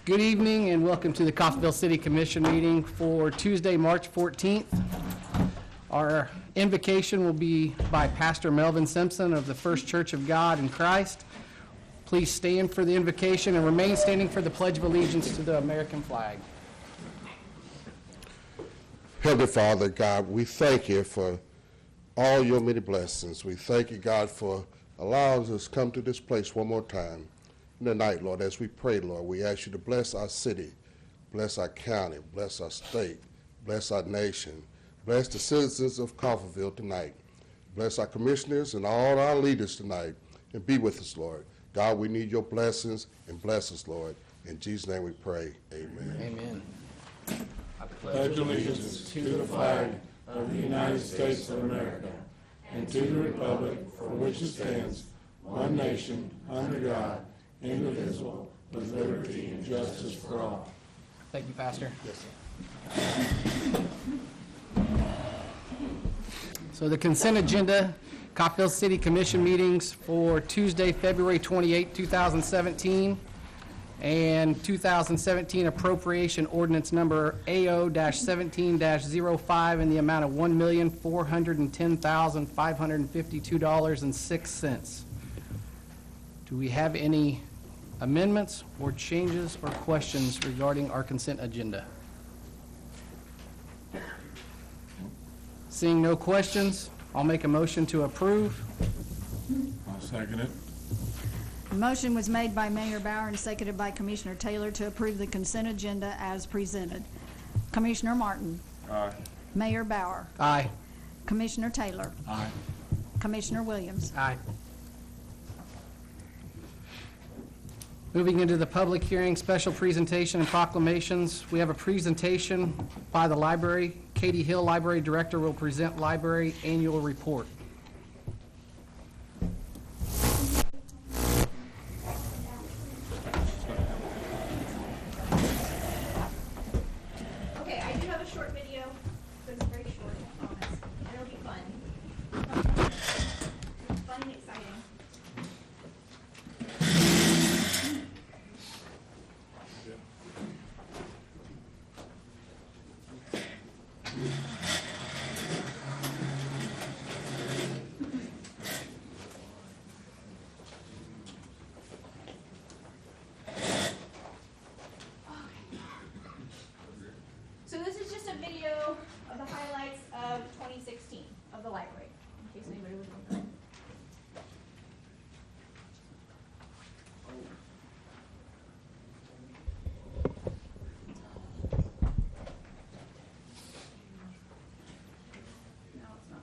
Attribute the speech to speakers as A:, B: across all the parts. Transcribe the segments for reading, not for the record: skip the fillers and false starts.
A: Good evening and welcome to the Coffeyville City Commission meeting for Tuesday, March 14th. Our invocation will be by Pastor Melvin Simpson of the First Church of God in Christ. Please stand for the invocation and remain standing for the Pledge of Allegiance to the American flag.
B: Heavenly Father, God, we thank you for all your many blessings. We thank you, God, for allowing us to come to this place one more time. Tonight, Lord, as we pray, Lord, we ask you to bless our city, bless our county, bless our state, bless our nation, bless the citizens of Coffeyville tonight. Bless our commissioners and all our leaders tonight, and be with us, Lord. God, we need your blessings, and bless us, Lord. In Jesus' name we pray, amen.
A: Amen.
C: I pledge allegiance to the flag of the United States of America and to the republic for which it stands, one nation, under God, indivisible, with liberty and justice for all.
A: Thank you, Pastor.
B: Yes, sir.
A: So the consent agenda, Coffeyville City Commission meetings for Tuesday, February 28, 2017, and 2017 appropriation ordinance number AO-17-05 in the amount of $1,410,552.06. Do we have any amendments or changes or questions regarding our consent agenda? Seeing no questions, I'll make a motion to approve.
C: I'll second it.
D: The motion was made by Mayor Bauer and seconded by Commissioner Taylor to approve the consent agenda as presented. Commissioner Martin.
C: Aye.
D: Mayor Bauer.
A: Aye.
D: Commissioner Taylor.
C: Aye.
D: Commissioner Williams.
A: Aye. Moving into the public hearing, special presentation and proclamations. We have a presentation by the library. Katie Hill, Library Director, will present library annual report.
E: Okay, I do have a short video, but it's very short, I promise. And it'll be fun. Fun and exciting. So this is just a video of the highlights of 2016 of the library, in case anybody was wondering. No, it's not.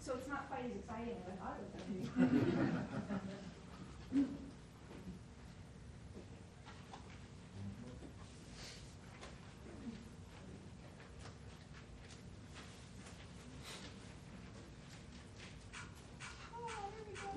E: So it's not quite as exciting as I thought it was going to be. Oh, there we go.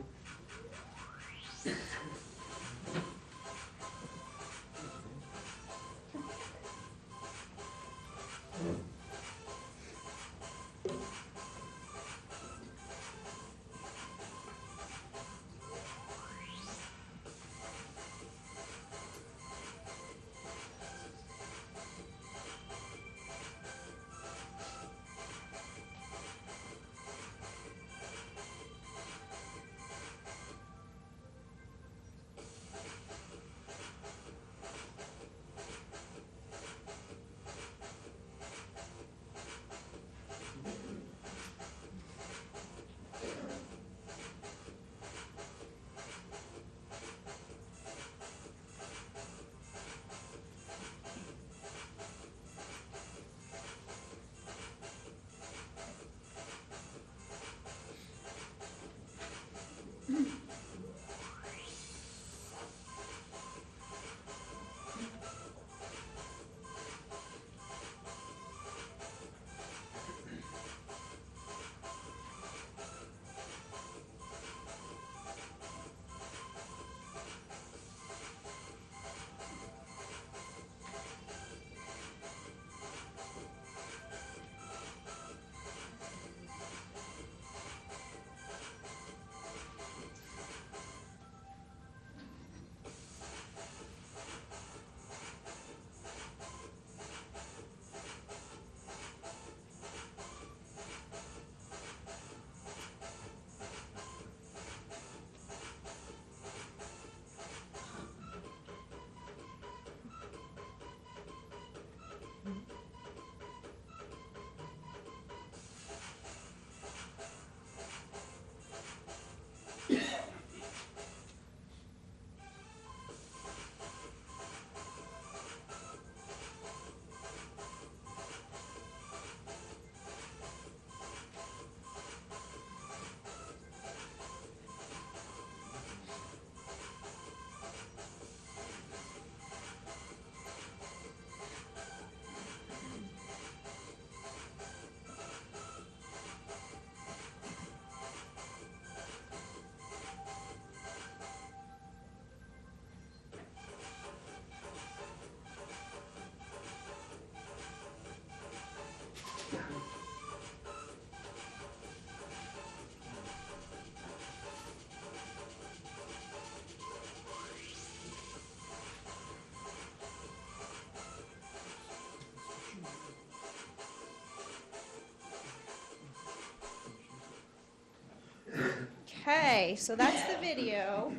E: Okay, so that's the video.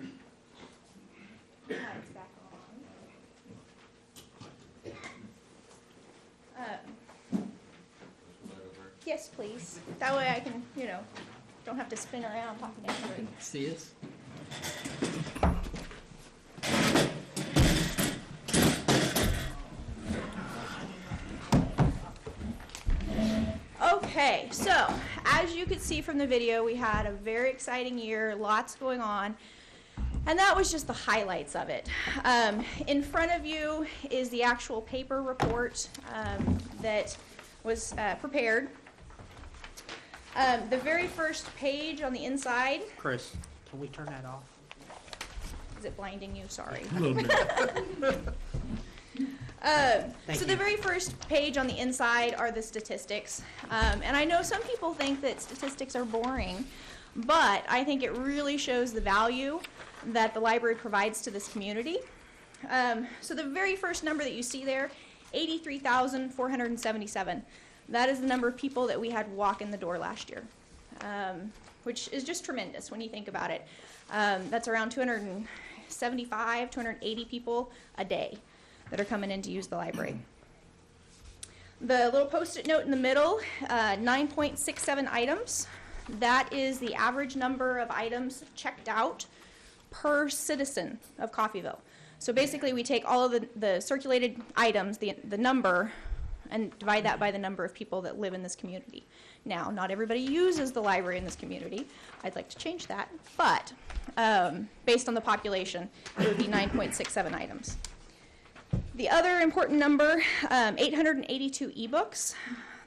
E: It's back on. Yes, please. That way I can, don't have to spin around talking to everybody.
A: See us?
E: Okay, so as you could see from the video, we had a very exciting year, lots going on, and that was just the highlights of it. In front of you is the actual paper report that was prepared. The very first page on the inside,
A: Chris, can we turn that off?
E: is it blinding you? Sorry.
C: A little bit.
E: So the very first page on the inside are the statistics. And I know some people think that statistics are boring, but I think it really shows the value that the library provides to this community. So the very first number that you see there, 83,477. That is the number of people that we had walk in the door last year, which is just tremendous when you think about it. That's around 275, 280 people a day that are coming in to use the library. The little post-it note in the middle, 9.67 items. That is the average number of items checked out per citizen of Coffeyville. So basically we take all of the circulated items, the number, and divide that by the number of people that live in this community. Now, not everybody uses the library in this community. I'd like to change that, but based on the population, it would be 9.67 items. The other important number, 882 ebooks.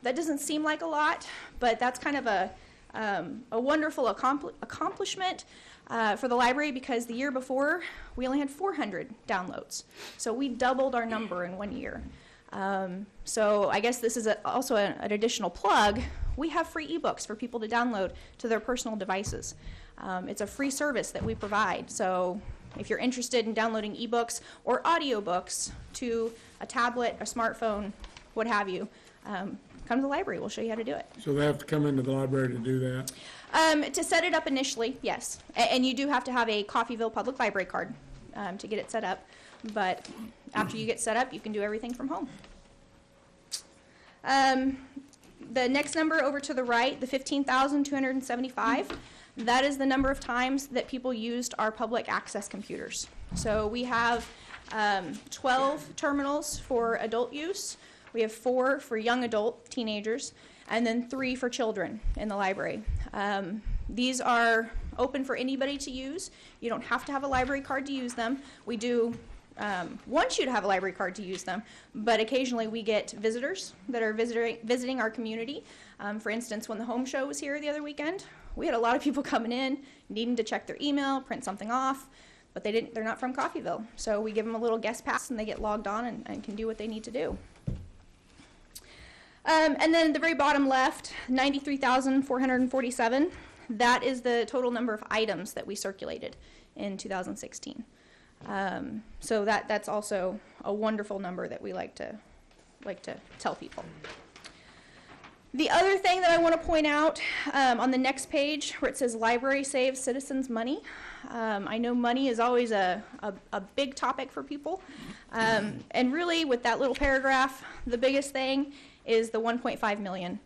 E: That doesn't seem like a lot, but that's kind of a wonderful accomplishment for the library, because the year before we only had 400 downloads. So we doubled our number in 1 year. So I guess this is also an additional plug. We have free ebooks for people to download to their personal devices. It's a free service that we provide. So if you're interested in downloading ebooks or audiobooks to a tablet, a smartphone, what have you, come to the library. We'll show you how to do it.
C: So they have to come into the library to do that?
E: To set it up initially, yes. And you do have to have a Coffeyville Public Library card to get it set up. But after you get set up, you can do everything from home. The next number over to the right, the 15,275, that is the number of times that people used our public access computers. So we have 12 terminals for adult use. We have 4 for young adult teenagers, and then 3 for children in the library. These are open for anybody to use. You don't have to have a library card to use them. We do want you to have a library card to use them, but occasionally we get visitors that are visiting our community. For instance, when the home show was here the other weekend, we had a lot of people coming in, needing to check their email, print something off, but they're not from Coffeyville. So we give them a little guest pass and they get logged on and can do what they need to do. And then at the very bottom left, 93,447. That is the total number of items that we circulated in 2016. So that's also a wonderful number that we like to tell people. The other thing that I want to point out on the next page, where it says library saves citizens money. I know money is always a big topic for people, and really with that little paragraph, the biggest thing is the 1.5 million.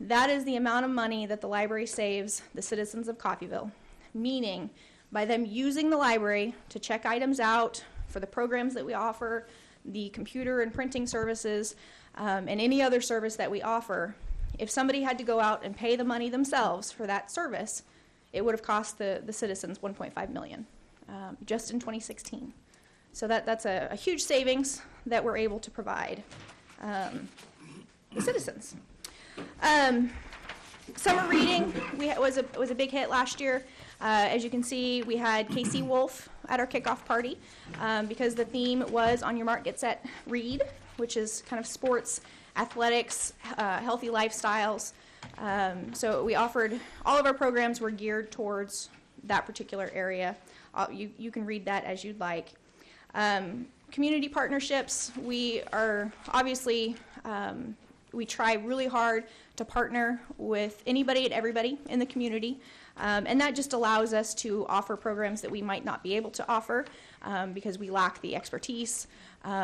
E: That is the amount of money that the library saves the citizens of Coffeyville, meaning by them using the library to check items out for the programs that we offer, the computer and printing services, and any other service that we offer. If somebody had to go out and pay the money themselves for that service, it would have cost the citizens $1.5 million just in 2016. So that's a huge savings that we're able to provide the citizens. Summer reading was a big hit last year. As you can see, we had KC Wolf at our kickoff party because the theme was On Your Mark, Get Set, Read, which is kind of sports, athletics, healthy lifestyles. So we offered, all of our programs were geared towards that particular area. You can read that as you'd like. Community partnerships, we are obviously, we try really hard to partner with anybody and everybody in the community. And that just allows us to offer programs that we might not be able to offer because we lack the expertise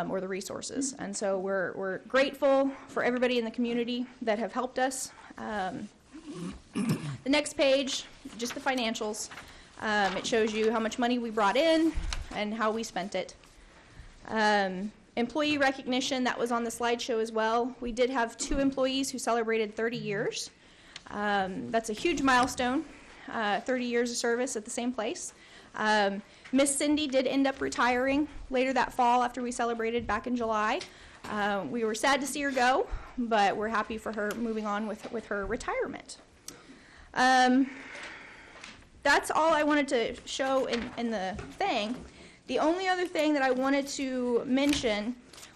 E: or the resources. And so we're grateful for everybody in the community that have helped us. The next page, just the financials. It shows you how much money we brought in and how we spent it. Employee recognition, that was on the slideshow as well. We did have 2 employees who celebrated 30 years. That's a huge milestone, 30 years of service at the same place. Miss Cindy did end up retiring later that fall after we celebrated back in July. We were sad to see her go, but we're happy for her moving on with her retirement. That's all I wanted to show in the thing. The only other thing that I wanted to mention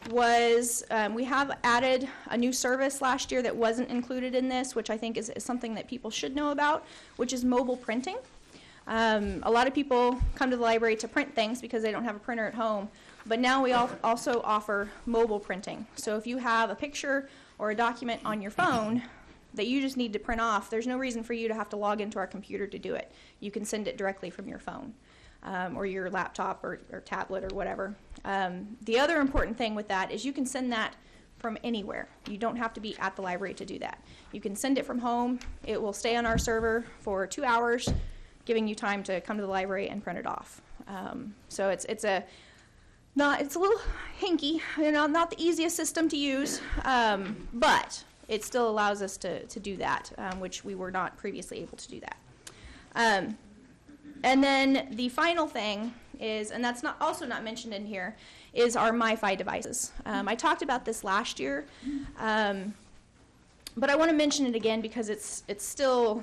E: was we have added a new service last year that wasn't included in this, which I think is something that people should know about, which is mobile printing. A lot of people come to the library to print things because they don't have a printer at home, but now we also offer mobile printing. So if you have a picture or a document on your phone that you just need to print off, there's no reason for you to have to log into our computer to do it. You can send it directly from your phone or your laptop or tablet or whatever. The other important thing with that is you can send that from anywhere. You don't have to be at the library to do that. You can send it from home. It will stay on our server for 2 hours, giving you time to come to the library and print it off. So it's a little hinky, not the easiest system to use, but it still allows us to do that, which we were not previously able to do that. And then the final thing is, and that's also not mentioned in here, is our MiFi devices. I talked about this last year, but I want to mention it again because it's still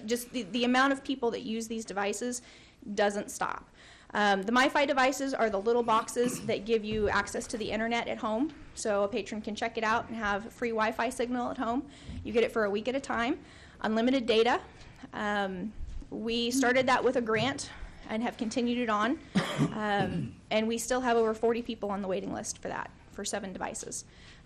E: just the amount of people that use these devices doesn't stop. The MiFi devices are the little boxes that give you access to the internet at home, so a patron can check it out and have free Wi-Fi signal at home. You get it for a week at a time, unlimited data. We started that with a grant and have continued it on, and we still have over 40 people on the waiting list for that, for 7 devices.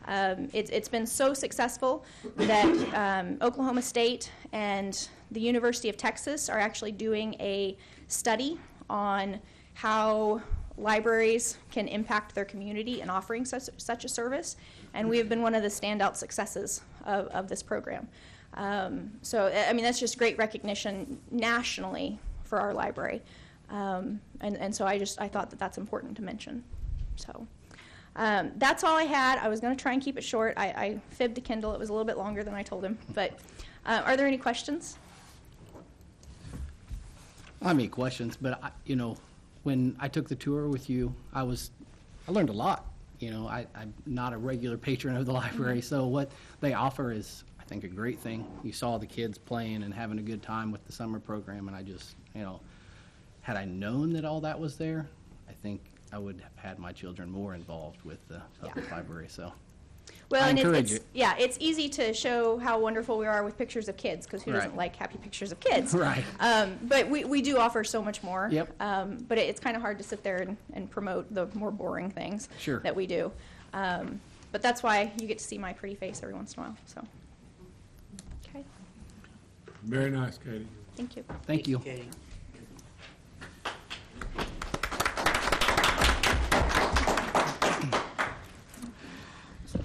E: It's been so successful that Oklahoma State and the University of Texas are actually doing a study on how libraries can impact their community in offering such a service, and we have been one of the standout successes of this program. So, I mean, that's just great recognition nationally for our library, and so I thought that that's important to mention. So. That's all I had. I was going to try and keep it short. I fibbed to Kendall. It was a little bit longer than I told him. But are there any questions?
A: I don't have any questions, but when I took the tour with you, I learned a lot. I'm not a regular patron of the library, so what they offer is, I think, a great thing. You saw the kids playing and having a good time with the summer program, and I just, had I known that all that was there, I think I would have had my children more involved with the public library. So,
E: well,
A: I
E: and
A: encourage it.
E: Yeah, it's easy to show how wonderful we are with pictures of kids, because who doesn't like happy pictures of kids?
A: Right.
E: But we do offer so much more.
A: Yep.
E: But it's kind of hard to sit there and promote the more boring things that we do. But that's why you get to see my pretty face every once in a while. So, okay.
C: Very nice, Katie.
E: Thank you.
A: Thank you.
F: Katie.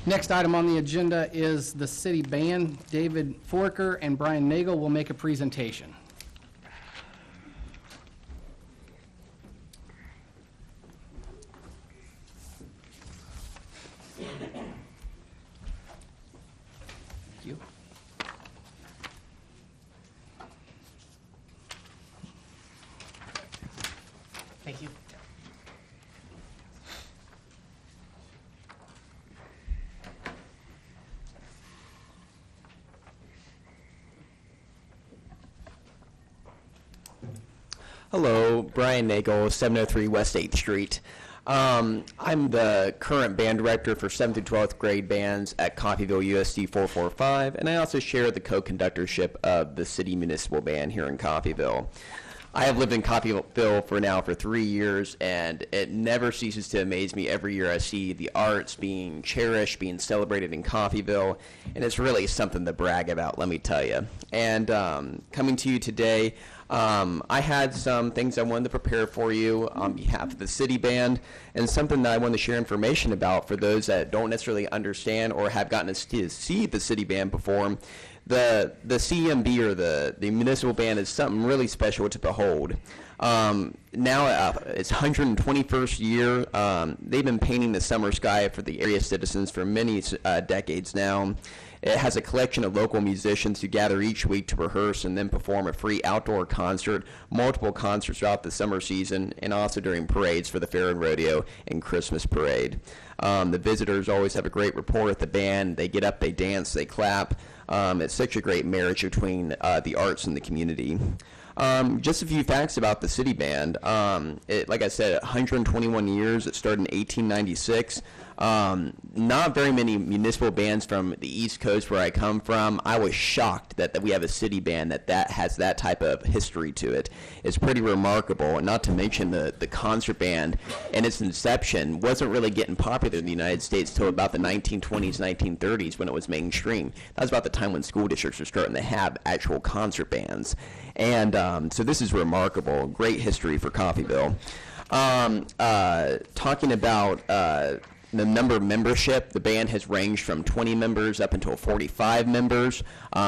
A: Next item on the agenda is the city band. David Forker and Brian Nagel will make a presentation. Thank you.
F: Thank you.
G: Hello, Brian Nagel, 703 West 8th Street. I'm the current band director for 7th through 12th grade bands at Coffeyville USD 445, and I also share the co-conductorship of the City Municipal Band here in Coffeyville. I have lived in Coffeyville for 3 years, and it never ceases to amaze me every year I see the arts being cherished, being celebrated in Coffeyville, and it's really something to brag about, let me tell you. And coming to you today, I had some things I wanted to prepare for you on behalf of the City Band, and something that I want to share information about for those that don't necessarily understand or have gotten to see the City Band perform. The CMB, or the municipal band, is something really special to behold. Now it's 121st year. They've been painting the summer sky for the area citizens for many decades now. It has a collection of local musicians who gather each week to rehearse and then perform a free outdoor concert, multiple concerts throughout the summer season, and also during parades for the Fair and Rodeo and Christmas Parade. The visitors always have a great rapport with the band. They get up, they dance, they clap. It's such a great marriage between the arts and the community. Just a few facts about the City Band. Like I said, 121 years. It started in 1896. Not very many municipal bands from the East Coast where I come from. I was shocked that we have a City Band that has that type of history to it. It's pretty remarkable, not to mention the concert band and its inception wasn't really getting popular in the United States till about the 1920s, 1930s when it was mainstream. That was about the time when school districts were starting to have actual concert bands. And so this is remarkable. Great history for Coffeyville. Talking about the number of membership, the band has ranged from 20 members up until 45 members.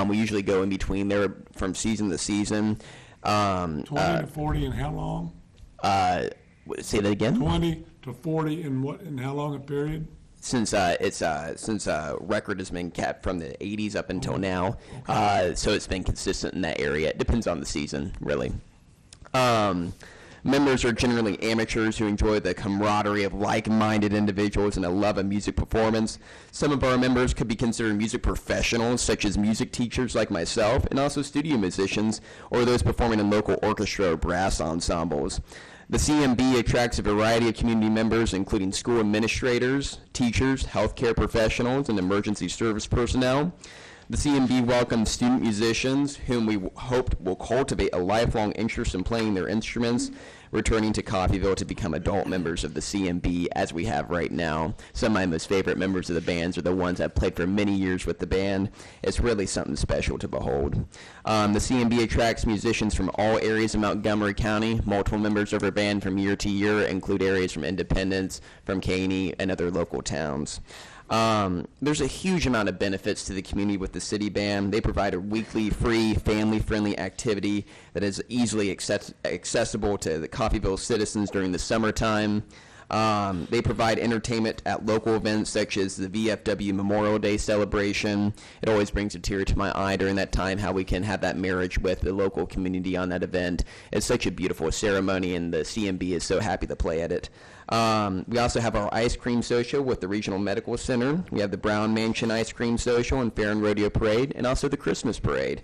G: We usually go in between there from season to season.
C: 20 to 40 in how long?
G: Say that again?
C: 20 to 40 in how long a period?
G: Since record has been kept from the 80s up until now, so it's been consistent in that area. It depends on the season, really. Members are generally amateurs who enjoy the camaraderie of like-minded individuals and a love of music performance. Some of our members could be considered music professionals, such as music teachers like myself, and also studio musicians, or those performing in local orchestra or brass ensembles. The CMB attracts a variety of community members, including school administrators, teachers, healthcare professionals, and emergency service personnel. The CMB welcomes student musicians, whom we hope will cultivate a lifelong interest in playing their instruments, returning to Coffeyville to become adult members of the CMB, as we have right now. Some of my most favorite members of the bands are the ones I've played for many years with the band. It's really something special to behold. The CMB attracts musicians from all areas of Montgomery County. Multiple members of our band from year to year include areas from Independence, from Caney, and other local towns. There's a huge amount of benefits to the community with the City Band. They provide a weekly, free, family-friendly activity that is easily accessible to the Coffeyville citizens during the summertime. They provide entertainment at local events such as the VFW Memorial Day celebration. It always brings a tear to my eye during that time how we can have that marriage with the local community on that event. It's such a beautiful ceremony, and the CMB is so happy to play at it. We also have our ice cream social with the Regional Medical Center. We have the Brown Mansion Ice Cream Social and Fair and Rodeo Parade, and also the Christmas Parade.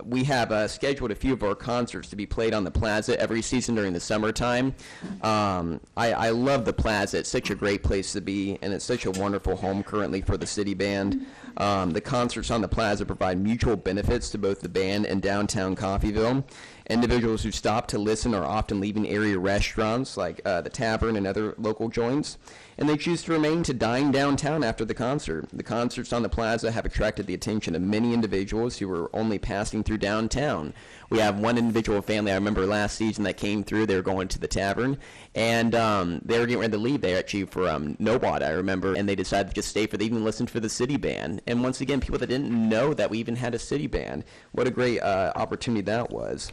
G: We have scheduled a few of our concerts to be played on the Plaza every season during the summertime. I love the Plaza. It's such a great place to be, and it's such a wonderful home currently for the City Band. The concerts on the Plaza provide mutual benefits to both the band and downtown Coffeyville. Individuals who stop to listen are often leaving area restaurants like the Tavern and other local joints, and they choose to remain to dine downtown after the concert. The concerts on the Plaza have attracted the attention of many individuals who were only passing through downtown. We have one individual family I remember last season that came through. They were going to the Tavern, and they were getting ready to leave. They were actually for Nobot, I remember, and they decided to just stay for the evening and listen for the City Band. And once again, people that didn't know that we even had a City Band. What a great opportunity that was.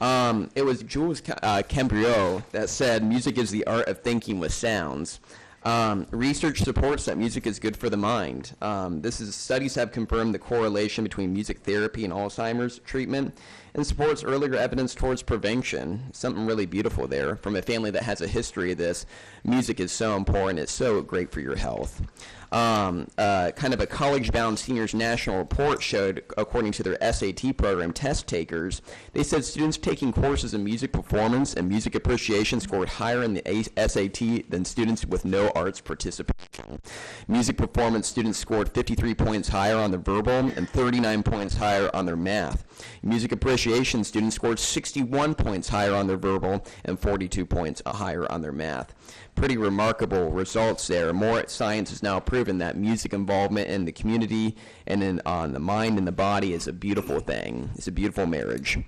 G: It was Jules Cambreau that said, "Music is the art of thinking with sounds." Research supports that music is good for the mind. Studies have confirmed the correlation between music therapy and Alzheimer's treatment, and supports earlier evidence towards prevention. Something really beautiful there. From a family that has a history of this, music is so important. It's so great for your health. Kind of a college-bound seniors national report showed, according to their SAT program test takers, they said students taking courses in music performance and music appreciation scored higher in the SAT than students with no arts participation. Music performance students scored 53 points higher on their verbal and 39 points higher on their math. Music appreciation students scored 61 points higher on their verbal and 42 points higher on their math. Pretty remarkable results there. More science has now proven that music involvement in the community and on the mind and the body is a beautiful thing. It's a beautiful marriage.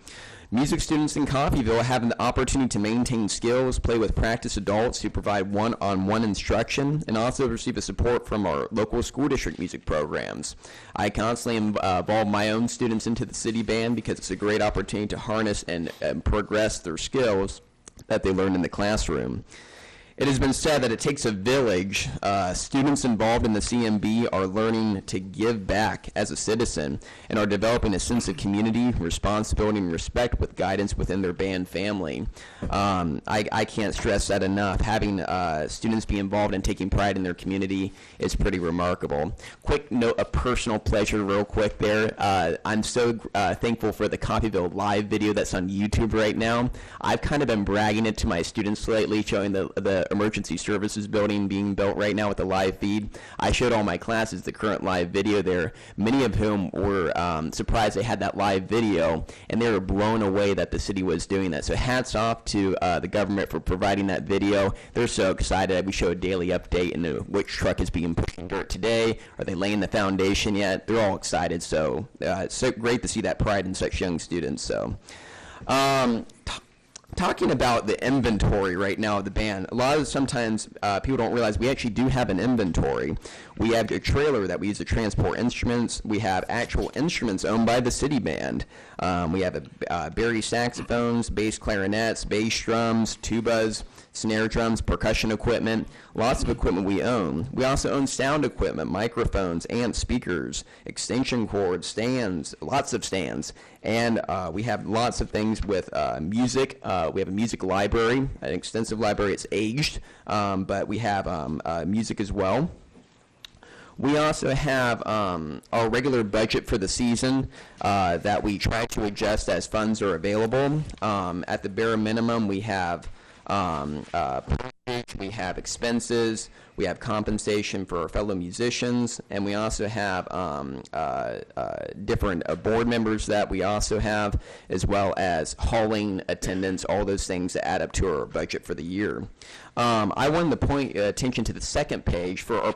G: Music students in Coffeyville have the opportunity to maintain skills, play with practice adults who provide one-on-one instruction, and also receive a support from our local school district music programs. I constantly involve my own students into the city band because it's a great opportunity to harness and progress their skills that they learn in the classroom. It has been said that it takes a village. Students involved in the CMB are learning to give back as a citizen and are developing a sense of community, responsibility, and respect with guidance within their band family. I can't stress that enough. Having students be involved and taking pride in their community is pretty remarkable. Quick note of personal pleasure real quick there. I'm so thankful for the Coffeyville live video that's on YouTube right now. I've kind of been bragging it to my students lately, showing the emergency services building being built right now with the live feed. I showed all my classes the current live video there, many of whom were surprised they had that live video, and they were blown away that the city was doing that. So hats off to the government for providing that video. They're so excited. We show a daily update into which truck is being put in dirt today. Are they laying the foundation yet? They're all excited. So it's so great to see that pride in such young students. So talking about the inventory right now of the band, sometimes people don't realize we actually do have an inventory. We have a trailer that we use to transport instruments. We have actual instruments owned by the city band. We have Barry saxophones, bass clarinets, bass drums, tubas, snare drums, percussion equipment, lots of equipment we own. We also own sound equipment, microphones, amps, speakers, extension cords, stands, lots of stands. And we have lots of things with music. We have a music library, an extensive library. It's aged, but we have music as well. We also have our regular budget for the season that we try to adjust as funds are available. At the bare minimum, we have we have expenses, we have compensation for our fellow musicians, and we also have different board members that we also have, as well as hauling attendance, all those things that add up to our budget for the year. I wanted to point attention to the second page for our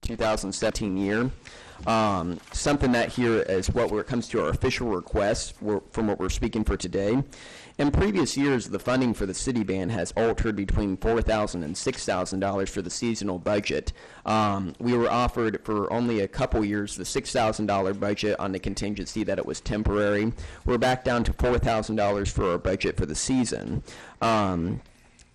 G: 2017 year. Something that here is when it comes to our official requests from what we're speaking for today. In previous years, the funding for the city band has altered between $4,000 and $6,000 for the seasonal budget. We were offered for only a couple years the $6,000 budget on the contingency that it was temporary. We're back down to $4,000 for our budget for the season.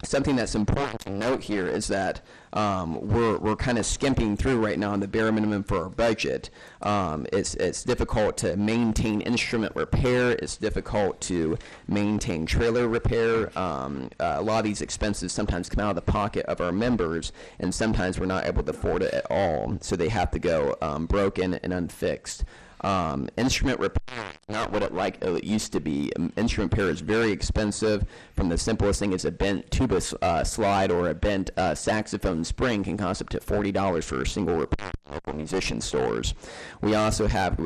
G: Something that's important to note here is that we're kind of skimping through right now on the bare minimum for our budget. It's difficult to maintain instrument repair. It's difficult to maintain trailer repair. A lot of these expenses sometimes come out of the pocket of our members, and sometimes we're not able to afford it at all, so they have to go broken and unfixed. Instrument repair is not what it used to be. Instrument repair is very expensive. From the simplest thing as a bent tuba slide or a bent saxophone spring can cost up to $40 for a single repair at local musician stores. We also have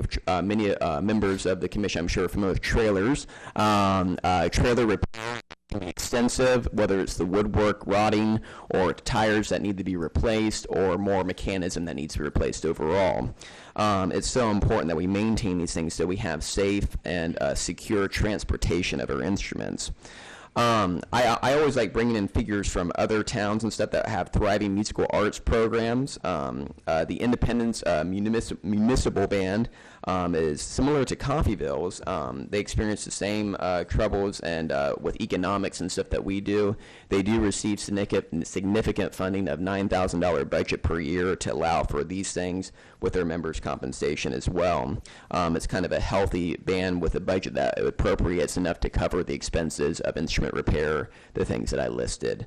G: many members of the commission, I'm sure, are familiar with trailers. Trailer repair can be extensive, whether it's the woodwork rotting or tires that need to be replaced or more mechanism that needs to be replaced overall. It's so important that we maintain these things so we have safe and secure transportation of our instruments. I always like bringing in figures from other towns and stuff that have thriving musical arts programs. The Independence Municipal Band is similar to Coffeyville's. They experience the same troubles and with economics and stuff that we do. They do receive significant funding of $9,000 budget per year to allow for these things with their members' compensation as well. It's kind of a healthy band with a budget that appropriates enough to cover the expenses of instrument repair, the things that I listed.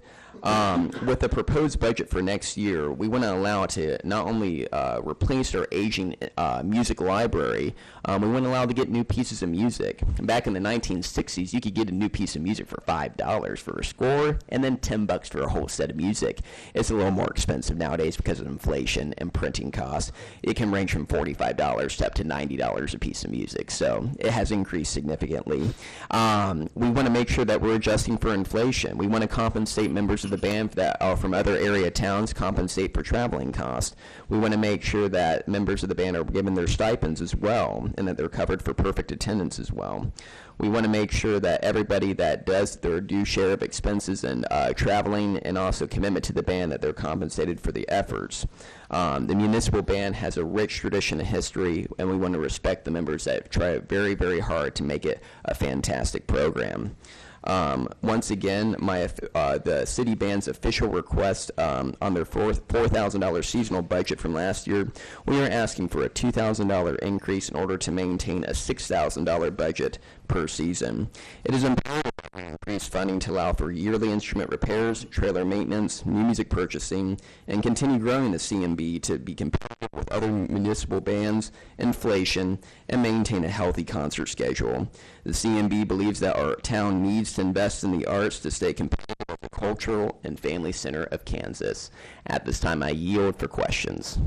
G: With the proposed budget for next year, we want to allow it to not only replace our aging music library, we want to allow to get new pieces of music. Back in the 1960s, you could get a new piece of music for $5 for a score, and then $10 for a whole set of music. It's a little more expensive nowadays because of inflation and printing costs. It can range from $45 to up to $90 a piece of music, so it has increased significantly. We want to make sure that we're adjusting for inflation. We want to compensate members of the band that are from other area towns, compensate for traveling costs. We want to make sure that members of the band are given their stipends as well, and that they're covered for perfect attendance as well. We want to make sure that everybody that does their due share of expenses and traveling and also commitment to the band, that they're compensated for the efforts. The municipal band has a rich tradition and history, and we want to respect the members that try very, very hard to make it a fantastic program. Once again, the city band's official request on their $4,000 seasonal budget from last year, we are asking for a $2,000 increase in order to maintain a $6,000 budget per season. It is imperative to increase funding to allow for yearly instrument repairs, trailer maintenance, new music purchasing, and continue growing the CMB to be competitive with other municipal bands, inflation, and maintain a healthy concert schedule. The CMB believes that our town needs to invest in the arts to stay competitive with the cultural and family center of Kansas. At this time, I yield for questions.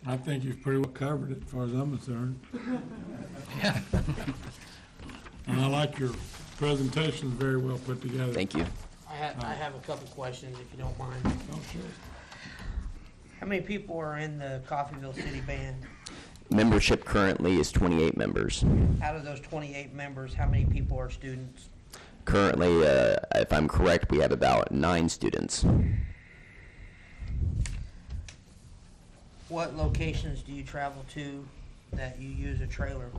C: I think you've pretty well covered it as far as I'm concerned. And I like your presentation, very well put together.
G: Thank you.
F: I have a couple questions, if you don't mind.
C: Oh, sure.
F: How many people are in the Coffeyville City Band?
G: Membership currently is 28 members.
F: Out of those 28 members, how many people are students?
G: Currently, if I'm correct, we have about 9 students.
F: What locations do you travel to that you use a trailer?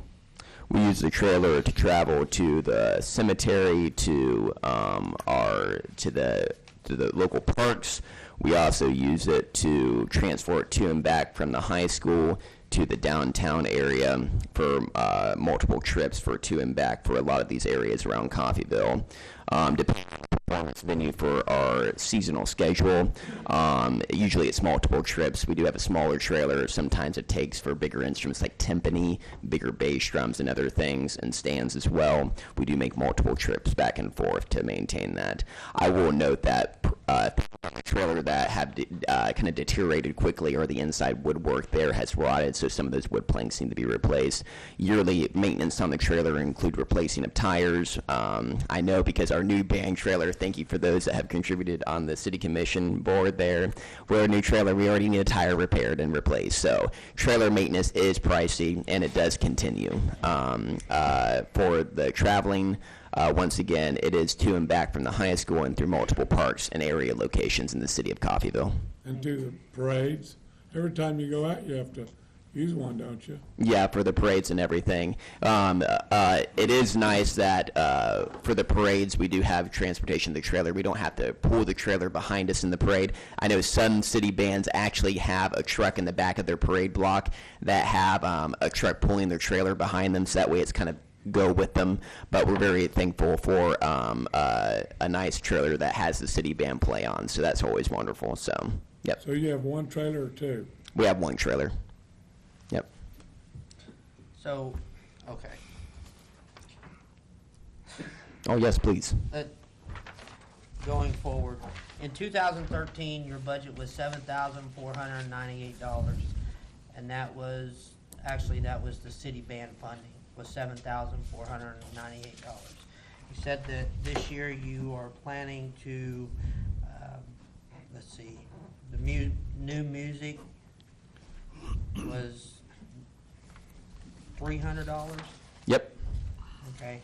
G: We use the trailer to travel to the cemetery, to the local parks. We also use it to transport to and back from the high school to the downtown area for multiple trips for to and back for a lot of these areas around Coffeyville. Depending on the performance venue for our seasonal schedule, usually it's multiple trips. We do have a smaller trailer. Sometimes it takes for bigger instruments like timpani, bigger bass drums and other things, and stands as well. We do make multiple trips back and forth to maintain that. I will note that the trailer that have kind of deteriorated quickly, or the inside woodwork there has rotted, so some of those wood planks need to be replaced. Yearly maintenance on the trailer include replacing of tires. I know because our new band trailer, thank you for those that have contributed on the city commission board there, we're a new trailer, we already need a tire repaired and replaced. So trailer maintenance is pricey, and it does continue. For the traveling, once again, it is to and back from the high school and through multiple parks and area locations in the city of Coffeyville.
C: And do the parades. Every time you go out, you have to use one, don't you?
G: Yeah, for the parades and everything. It is nice that for the parades we do have transportation of the trailer. We don't have to pull the trailer behind us in the parade. I know some city bands actually have a truck in the back of their parade block that have a truck pulling their trailer behind them, so that way it's kind of go with them. But we're very thankful for a nice trailer that has the city band play on, so that's always wonderful. So, yep.
C: So you have one trailer or two?
G: We have one trailer. Yep.
F: So, okay.
G: Oh, yes, please.
F: Going forward, in 2013, your budget was $7,498, and that was the city band funding, was $7,498. You said that this year you are planning to, let's see, the new music was $300?
G: Yep.
F: Okay.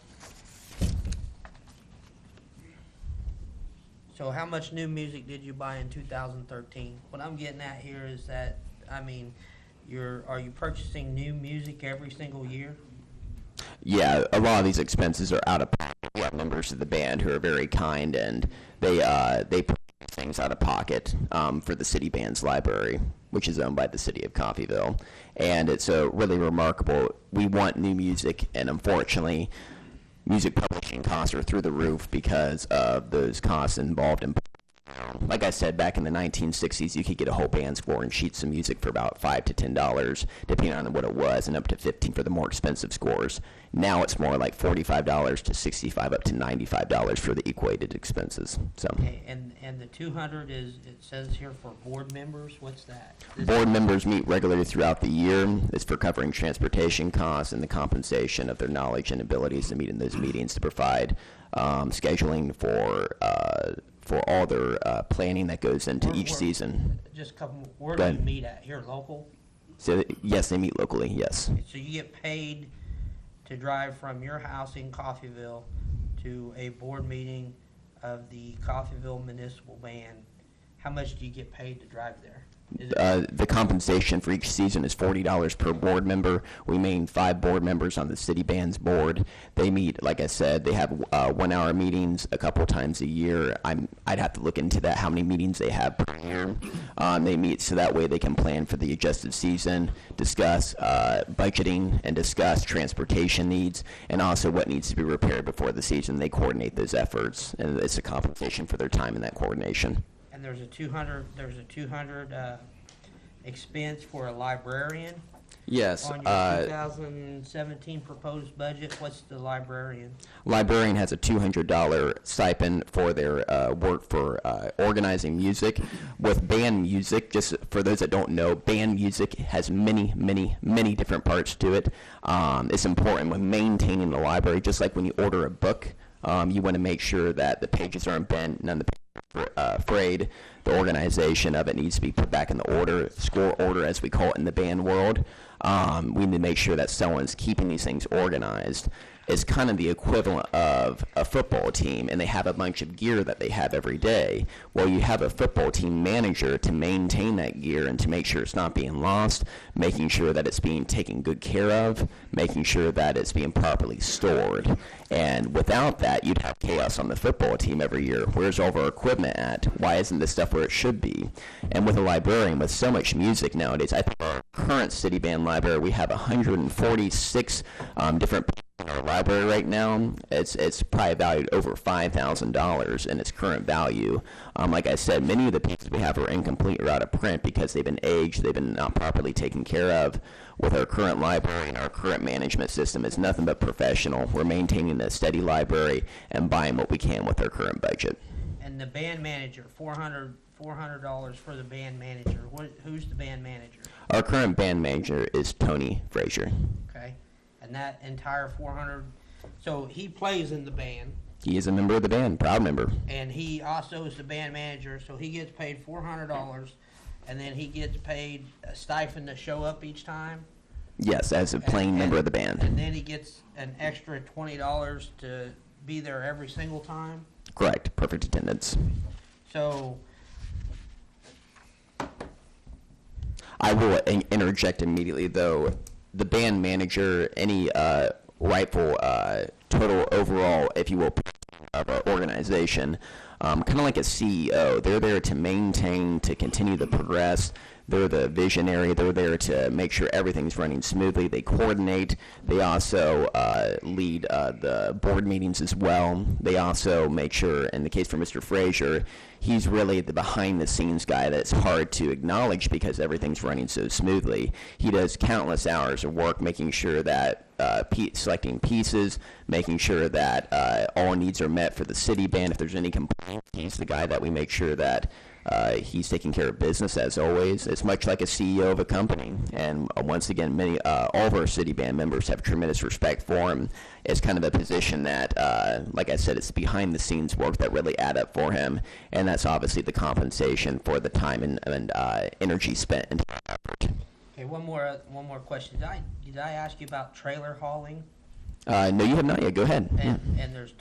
F: So how much new music did you buy in 2013? What I'm getting at here is that, I mean, are you purchasing new music every single year?
G: Yeah, a lot of these expenses are out of pocket. We have members of the band who are very kind, and they put things out of pocket for the city band's library, which is owned by the city of Coffeyville. And it's really remarkable. We want new music, and unfortunately, music publishing costs are through the roof because of those costs involved in. Like I said, back in the 1960s, you could get a whole band score and sheets of music for about $5 to $10, depending on what it was, and up to $15 for the more expensive scores. Now it's more like $45 to $65, up to $95 for the equated expenses. So,
F: Okay, and the 200 is, it says here for board members, what's that?
G: board members meet regularly throughout the year. It's for covering transportation costs and the compensation of their knowledge and abilities to meet in those meetings, to provide scheduling for all their planning that goes into each season.
F: Just a couple, where
G: Go
F: do you
G: ahead.
F: meet at? Here, local?
G: So yes, they meet locally. Yes.
F: So you get paid to drive from your house in Coffeyville to a board meeting of the Coffeyville Municipal Band. How much do you get paid to drive there? Is it,
G: The compensation for each season is $40 per board member. We maintain 5 board members on the city band's board. They meet, like I said, they have 1-hour meetings a couple times a year. I'd have to look into that, how many meetings they have per year. They meet so that way they can plan for the adjusted season, discuss budgeting, and discuss transportation needs, and also what needs to be repaired before the season. They coordinate those efforts, and it's a compensation for their time in that coordination.
F: and there's a 200 expense for a librarian?
G: Yes.
F: On your 2017 proposed budget, what's the librarian?
G: Librarian has a $200 stipend for their work for organizing music. With band music, just for those that don't know, band music has many, many, many different parts to it. It's important when maintaining the library, just like when you order a book, you want to make sure that the pages aren't bent, none of the pages are frayed. The organization of it needs to be put back in the order, score order as we call it in the band world. We need to make sure that someone's keeping these things organized. It's kind of the equivalent of a football team, and they have a bunch of gear that they have every day. Well, you have a football team manager to maintain that gear and to make sure it's not being lost, making sure that it's being taken good care of, making sure that it's being properly stored. And without that, you'd have chaos on the football team every year. Where's all of our equipment at? Why isn't this stuff where it should be? And with a librarian, with so much music nowadays, I think our current city band library, we have 146 different in our library right now. It's probably valued over $5,000 in its current value. Like I said, many of the pieces we have are incomplete or out of print because they've been aged, they've been not properly taken care of. With our current library and our current management system, it's nothing but professional. We're maintaining a steady library and buying what we can with our current budget.
F: And the band manager, $400 for the band manager. Who's the band manager?
G: Our current band manager is Tony Frazier.
F: Okay, and that entire 400, so he plays in the band,
G: He is a member of the band, proud member.
F: and he also is the band manager, so he gets paid $400, and then he gets paid a stipend to show up each time,
G: Yes, as a playing member of the band.
F: and then he gets an extra $20 to be there every single time.
G: Correct, perfect attendance.
F: So,
G: I will interject immediately, though. The band manager, any rightful total overall, if you will, of an organization, kind of like a CEO, they're there to maintain, to continue to progress. They're the visionary. They're there to make sure everything's running smoothly. They coordinate. They also lead the board meetings as well. They also make sure, in the case for Mr. Frazier, he's really the behind-the-scenes guy that's hard to acknowledge because everything's running so smoothly. He does countless hours of work making sure that selecting pieces, making sure that all needs are met for the city band. If there's any complaints, he's the guy that we make sure that he's taking care of business as always. It's much like a CEO of a company. And once again, all of our city band members have tremendous respect for him. It's kind of a position that, like I said, it's behind the scenes work that really add up for him. And that's obviously the compensation for the time and energy spent into that effort.
F: okay, one more question. Did I ask you about trailer hauling?
G: No, you have not yet. Go ahead.
F: And there's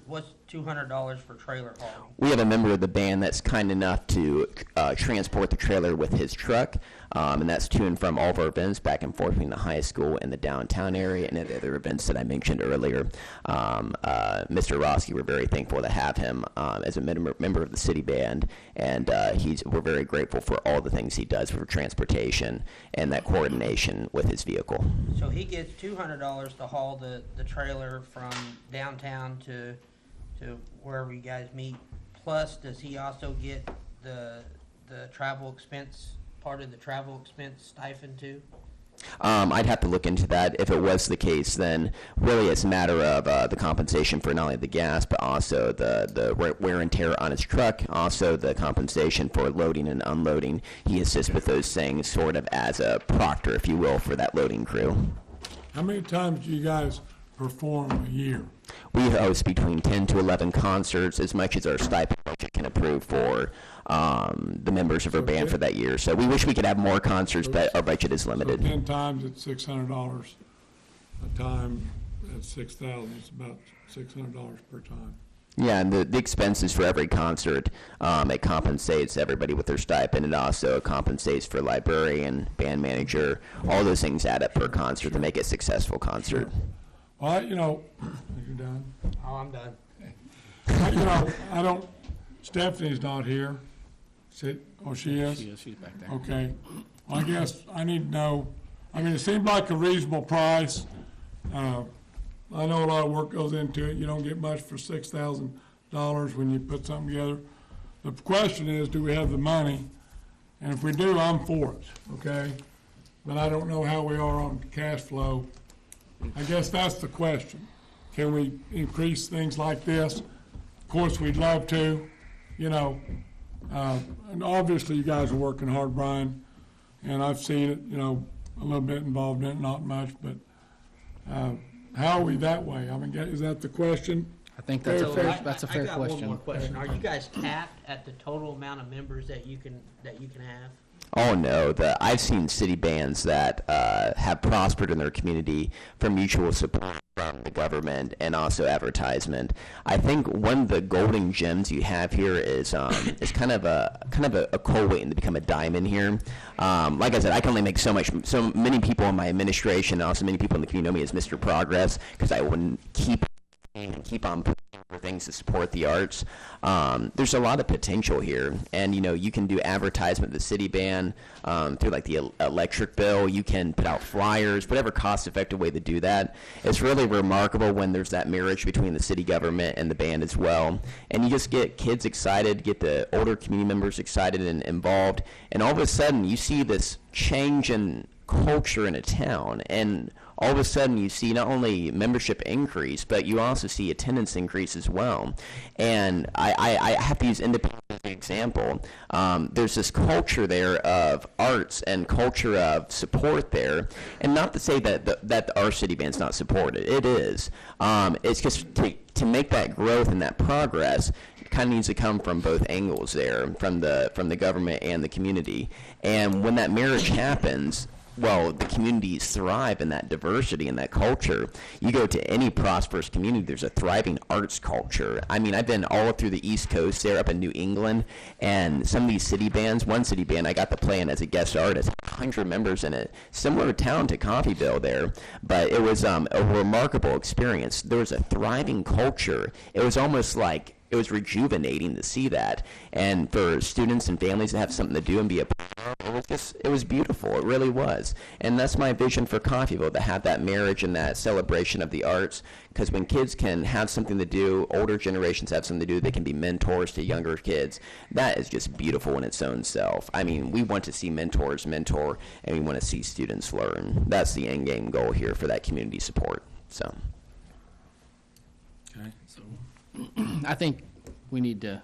F: what's $200 for trailer hauling?
G: We have a member of the band that's kind enough to transport the trailer with his truck, and that's to and from all of our events back and forth between the high school and the downtown area and the other events that I mentioned earlier. Mr. Roski, we're very thankful to have him as a member of the city band, and we're very grateful for all the things he does for transportation and that coordination with his vehicle.
F: So he gets $200 to haul the trailer from downtown to wherever you guys meet. Plus, does he also get the travel expense, part of the travel expense stipend too?
G: I'd have to look into that. If it was the case, then really it's a matter of the compensation for not only the gas, but also the wear and tear on his truck, also the compensation for loading and unloading. He assists with those things sort of as a proctor, if you will, for that loading crew.
C: How many times do you guys perform a year?
G: We host between 10 to 11 concerts, as much as our stipend budget can approve for the members of our band for that year. So we wish we could have more concerts, but our budget is limited.
C: So 10 times at $600 a time, that's $6,000. It's about $600 per time.
G: Yeah, and the expenses for every concert, it compensates everybody with their stipend. It also compensates for librarian, band manager. All those things add up per concert to make it a successful concert.
C: Well, you know, you're done.
F: Oh, I'm done.
C: I don't, Stephanie's not here. Oh, she is?
A: She's back there.
C: Okay. Well, I guess I need to know, I mean, it seemed like a reasonable price. I know a lot of work goes into it. You don't get much for $6,000 when you put something together. The question is, do we have the money? And if we do, I'm for it, okay? But I don't know how we are on cash flow. I guess that's the question. Can we increase things like this? Of course, we'd love to, you know. And obviously, you guys are working hard, Brian, and I've seen it, you know, a little bit involved in it, not much, but how are we that way? I mean, is that the question?
A: I think that's a fair
F: I got
A: question.
F: one more question. Are you guys capped at the total amount of members that you can have?
G: Oh no, I've seen city bands that have prospered in their community from mutual support from the government and also advertisement. I think one of the golden gems you have here is kind of a coal waiting to become a diamond here. Like I said, I can only make so many people in my administration, and also many people in the community know me as Mr. Progress, because I wouldn't keep on pushing for things to support the arts. There's a lot of potential here, and you can do advertisement of the city band through like the electric bill. You can put out flyers, whatever cost-effective way to do that. It's really remarkable when there's that marriage between the city government and the band as well, and you just get kids excited, get the older community members excited and involved, and all of a sudden you see this change in culture in a town, and all of a sudden you see not only membership increase, but you also see attendance increase as well. And I have to use Independence as an example. There's this culture there of arts and culture of support there, and not to say that our city band's not supported. It is. It's just to make that growth and that progress kind of needs to come from both angles there, from the government and the community. And when that marriage happens, well, the communities thrive in that diversity and that culture. You go to any prosperous community, there's a thriving arts culture. I mean, I've been all up through the East Coast there, up in New England, and some of these city bands, one city band I got to play in as a guest artist, 100 members in it, similar town to Coffeyville there, but it was a remarkable experience. There was a thriving culture. It was almost like it was rejuvenating to see that, and for students and families to have something to do and be a part of, it was beautiful. It really was, and that's my vision for Coffeyville, to have that marriage and that celebration of the arts, because when kids can have something to do, older generations have something to do, they can be mentors to younger kids. That is just beautiful in its own self. I mean, we want to see mentors mentor, and we want to see students learn. That's the end game goal here for that community support. So.
A: Okay, so I think we need to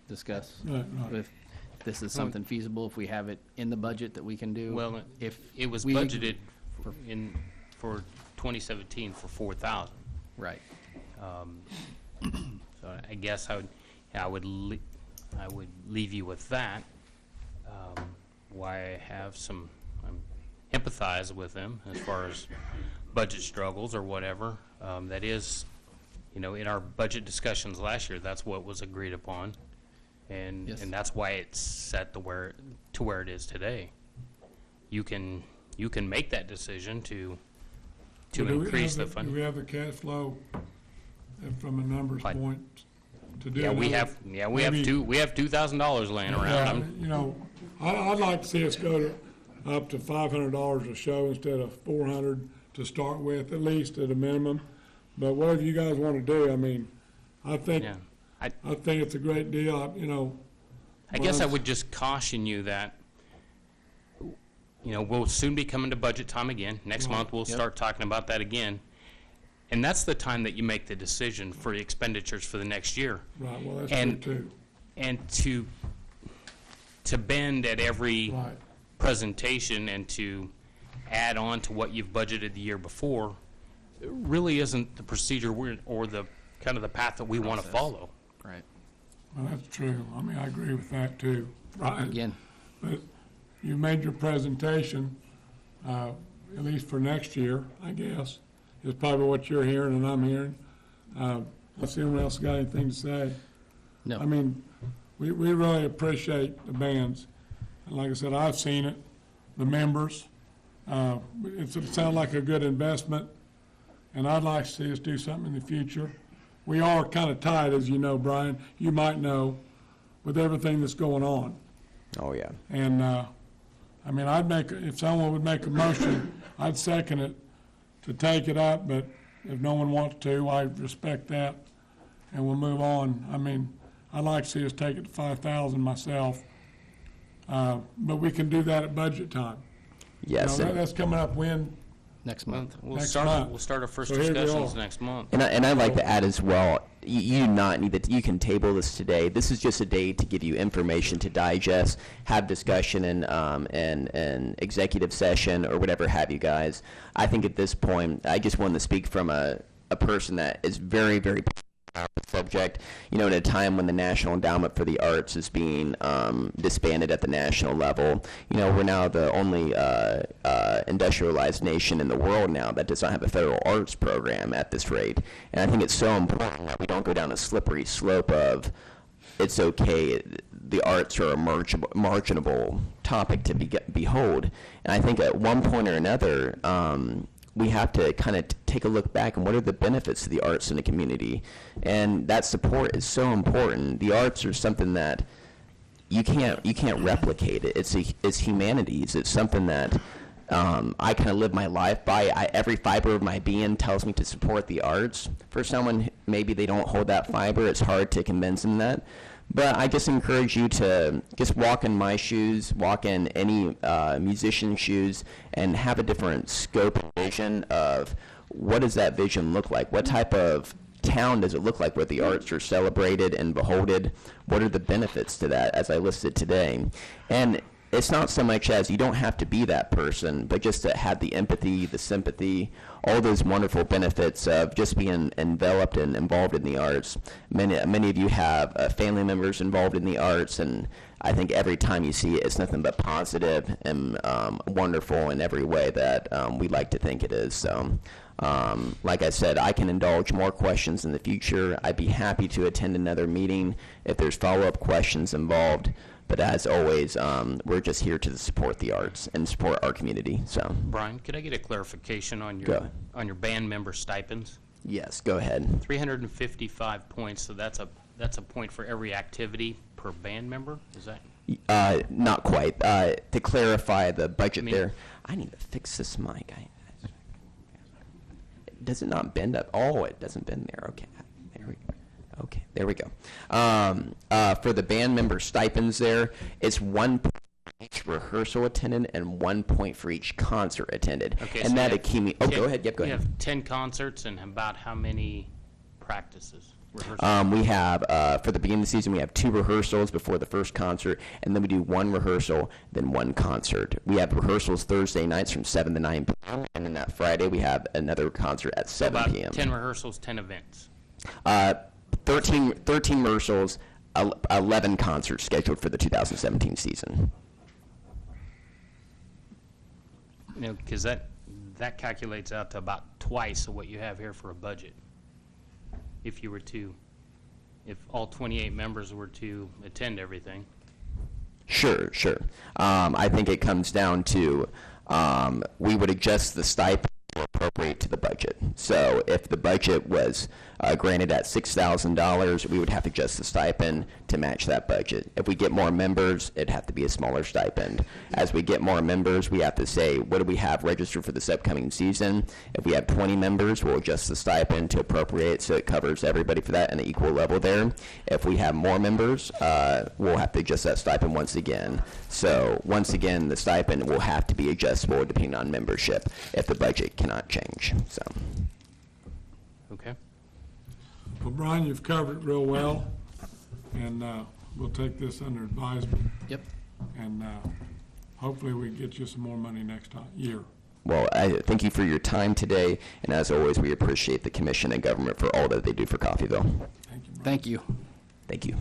A: discuss
C: Right.
A: if this is something feasible, if we have it in the budget that we can do.
H: Well, if it was
A: we-
H: budgeted for 2017 for 4,000.
A: Right.
H: So I guess I would leave you with that. Why I have some empathize with them as far as budget struggles or whatever. That is, in our budget discussions last year, that's what was agreed upon. And
A: Yes.
H: and that's why it's set to where it is today. You can make that decision to
C: Well, do we
H: increase
C: have
H: the fund.
C: Do we have the cash flow from a numbers
H: Fine.
C: point to do
H: Yeah, we
C: another-
H: have
C: maybe-
H: we have $2,000 laying around.
C: Yeah, I'd like to see us go up to $500 a show instead of 400 to start with, at least at a minimum. But whatever you guys want to do, I mean, I think,
H: Yeah.
C: I think it's a great deal,
H: I guess I
C: Once-
H: would just caution you that, we'll soon be coming to budget time again. Next
C: Right.
H: month, we'll start talking about that again. And that's the time that you make the decision for the expenditures for the next year.
C: Right, well, that's
H: And-
C: true too.
H: And to bend at every
C: Right.
H: presentation and to add on to what you've budgeted the year before, it really isn't the procedure or the kind of the path that we want to follow.
A: Right.
C: Well, that's true. I mean, I agree with that too. Right.
A: Again,
C: But you made your presentation, at least for next year, I guess, is probably what you're hearing and I'm hearing. Let's see, anyone else got anything to say?
A: no.
C: I mean, we really appreciate the bands. And like I said, I've seen it, the members. It sounds like a good investment, and I'd like to see us do something in the future. We are kind of tight, as you know, Brian, you might know, with everything that's going on.
G: Oh, yeah.
C: And, I mean, if someone would make a motion, I'd second it to take it up, but if no one wants to, I respect that, and we'll move on. I mean, I'd like to see us take it to 5,000 myself, but we can do that at budget time.
G: Yes.
C: Now,
G: and-
C: that's coming up when?
A: Next month.
H: We'll
C: Next
H: start
C: month.
H: we'll start our first
C: So here we
H: discussions
C: are.
H: next month.
G: And I'd like to add as well, you do not need that. You can table this today. This is just a day to give you information to digest, have discussion and executive session or whatever have you guys. I think at this point, I just wanted to speak from a person that is very, very passionate about the subject. In a time when the National Endowment for the Arts is being disbanded at the national level, we're now the only industrialized nation in the world now that does not have a federal arts program at this rate. And I think it's so important that we don't go down a slippery slope of it's okay, the arts are a marginable topic to behold. And I think at one point or another, we have to kind of take a look back and what are the benefits to the arts in the community. And that support is so important. The arts are something that you can't replicate it. It's humanities. It's something that I kind of live my life by. Every fiber of my being tells me to support the arts. For someone, maybe they don't hold that fiber, it's hard to convince them that. But I just encourage you to just walk in my shoes, walk in any musician's shoes, and have a different scope and vision of what does that vision look like? What type of town does it look like where the arts are celebrated and beholded? What are the benefits to that, as I listed today? And it's not so much as you don't have to be that person, but just to have the empathy, the sympathy, all those wonderful benefits of just being enveloped and involved in the arts. Many of you have family members involved in the arts, and I think every time you see it, it's nothing but positive and wonderful in every way that we like to think it is. So, like I said, I can indulge more questions in the future. I'd be happy to attend another meeting if there's follow-up questions involved. But as always, we're just here to support the arts and support our community. So,
H: Brian, could I get a clarification on
G: Go.
H: your band member stipends?
G: yes, go ahead.
H: 355 points, so that's a point for every activity per band member? Is that?
G: Not quite. To clarify the budget
H: mean-
G: there, I need to fix this mic. Does it not bend up? Oh, it doesn't bend there. Okay. There we go. Okay, there we go. For the band member stipends there, it's 1 point for each rehearsal attended and 1 point for each concert attended.
H: Okay,
G: and
H: so
G: that
H: you have
G: accumulates. Oh,
H: 10
G: go ahead. Yep, go
H: You
G: ahead.
H: have 10 concerts and about how many practices? Rehearsals?
G: We have, for the beginning of the season, we have 2 rehearsals before the first concert, and then we do 1 rehearsal, then 1 concert. We have rehearsals Thursday nights from 7 to 9 p.m., and then that Friday we have another concert at 7
H: About
G: p.m.
H: 10 rehearsals, 10 events.
G: 13 rehearsals, 11 concerts scheduled for the 2017 season.
H: Because that that calculates out to about twice of what you have here for a budget. If all 28 members were to attend everything.
G: Sure. I think it comes down to, we would adjust the stipend to appropriate to the budget. So if the budget was granted at $6,000, we would have to adjust the stipend to match that budget. If we get more members, it'd have to be a smaller stipend. As we get more members, we have to say, what do we have registered for this upcoming season? If we have 20 members, we'll adjust the stipend to appropriate so it covers everybody for that in an equal level there. If we have more members, we'll have to adjust that stipend once again. So once again, the stipend will have to be adjustable depending on membership if the budget cannot change. So.
H: Okay?
C: Well, Brian, you've covered it real well, and we'll take this under advisement,
A: Yep.
C: and hopefully we can get you some more money next year.
G: Well, I thank you for your time today, and as always, we appreciate the commission and government for all that they do for Coffeyville.
C: Thank you, Brian.
A: Thank you.
G: Thank you.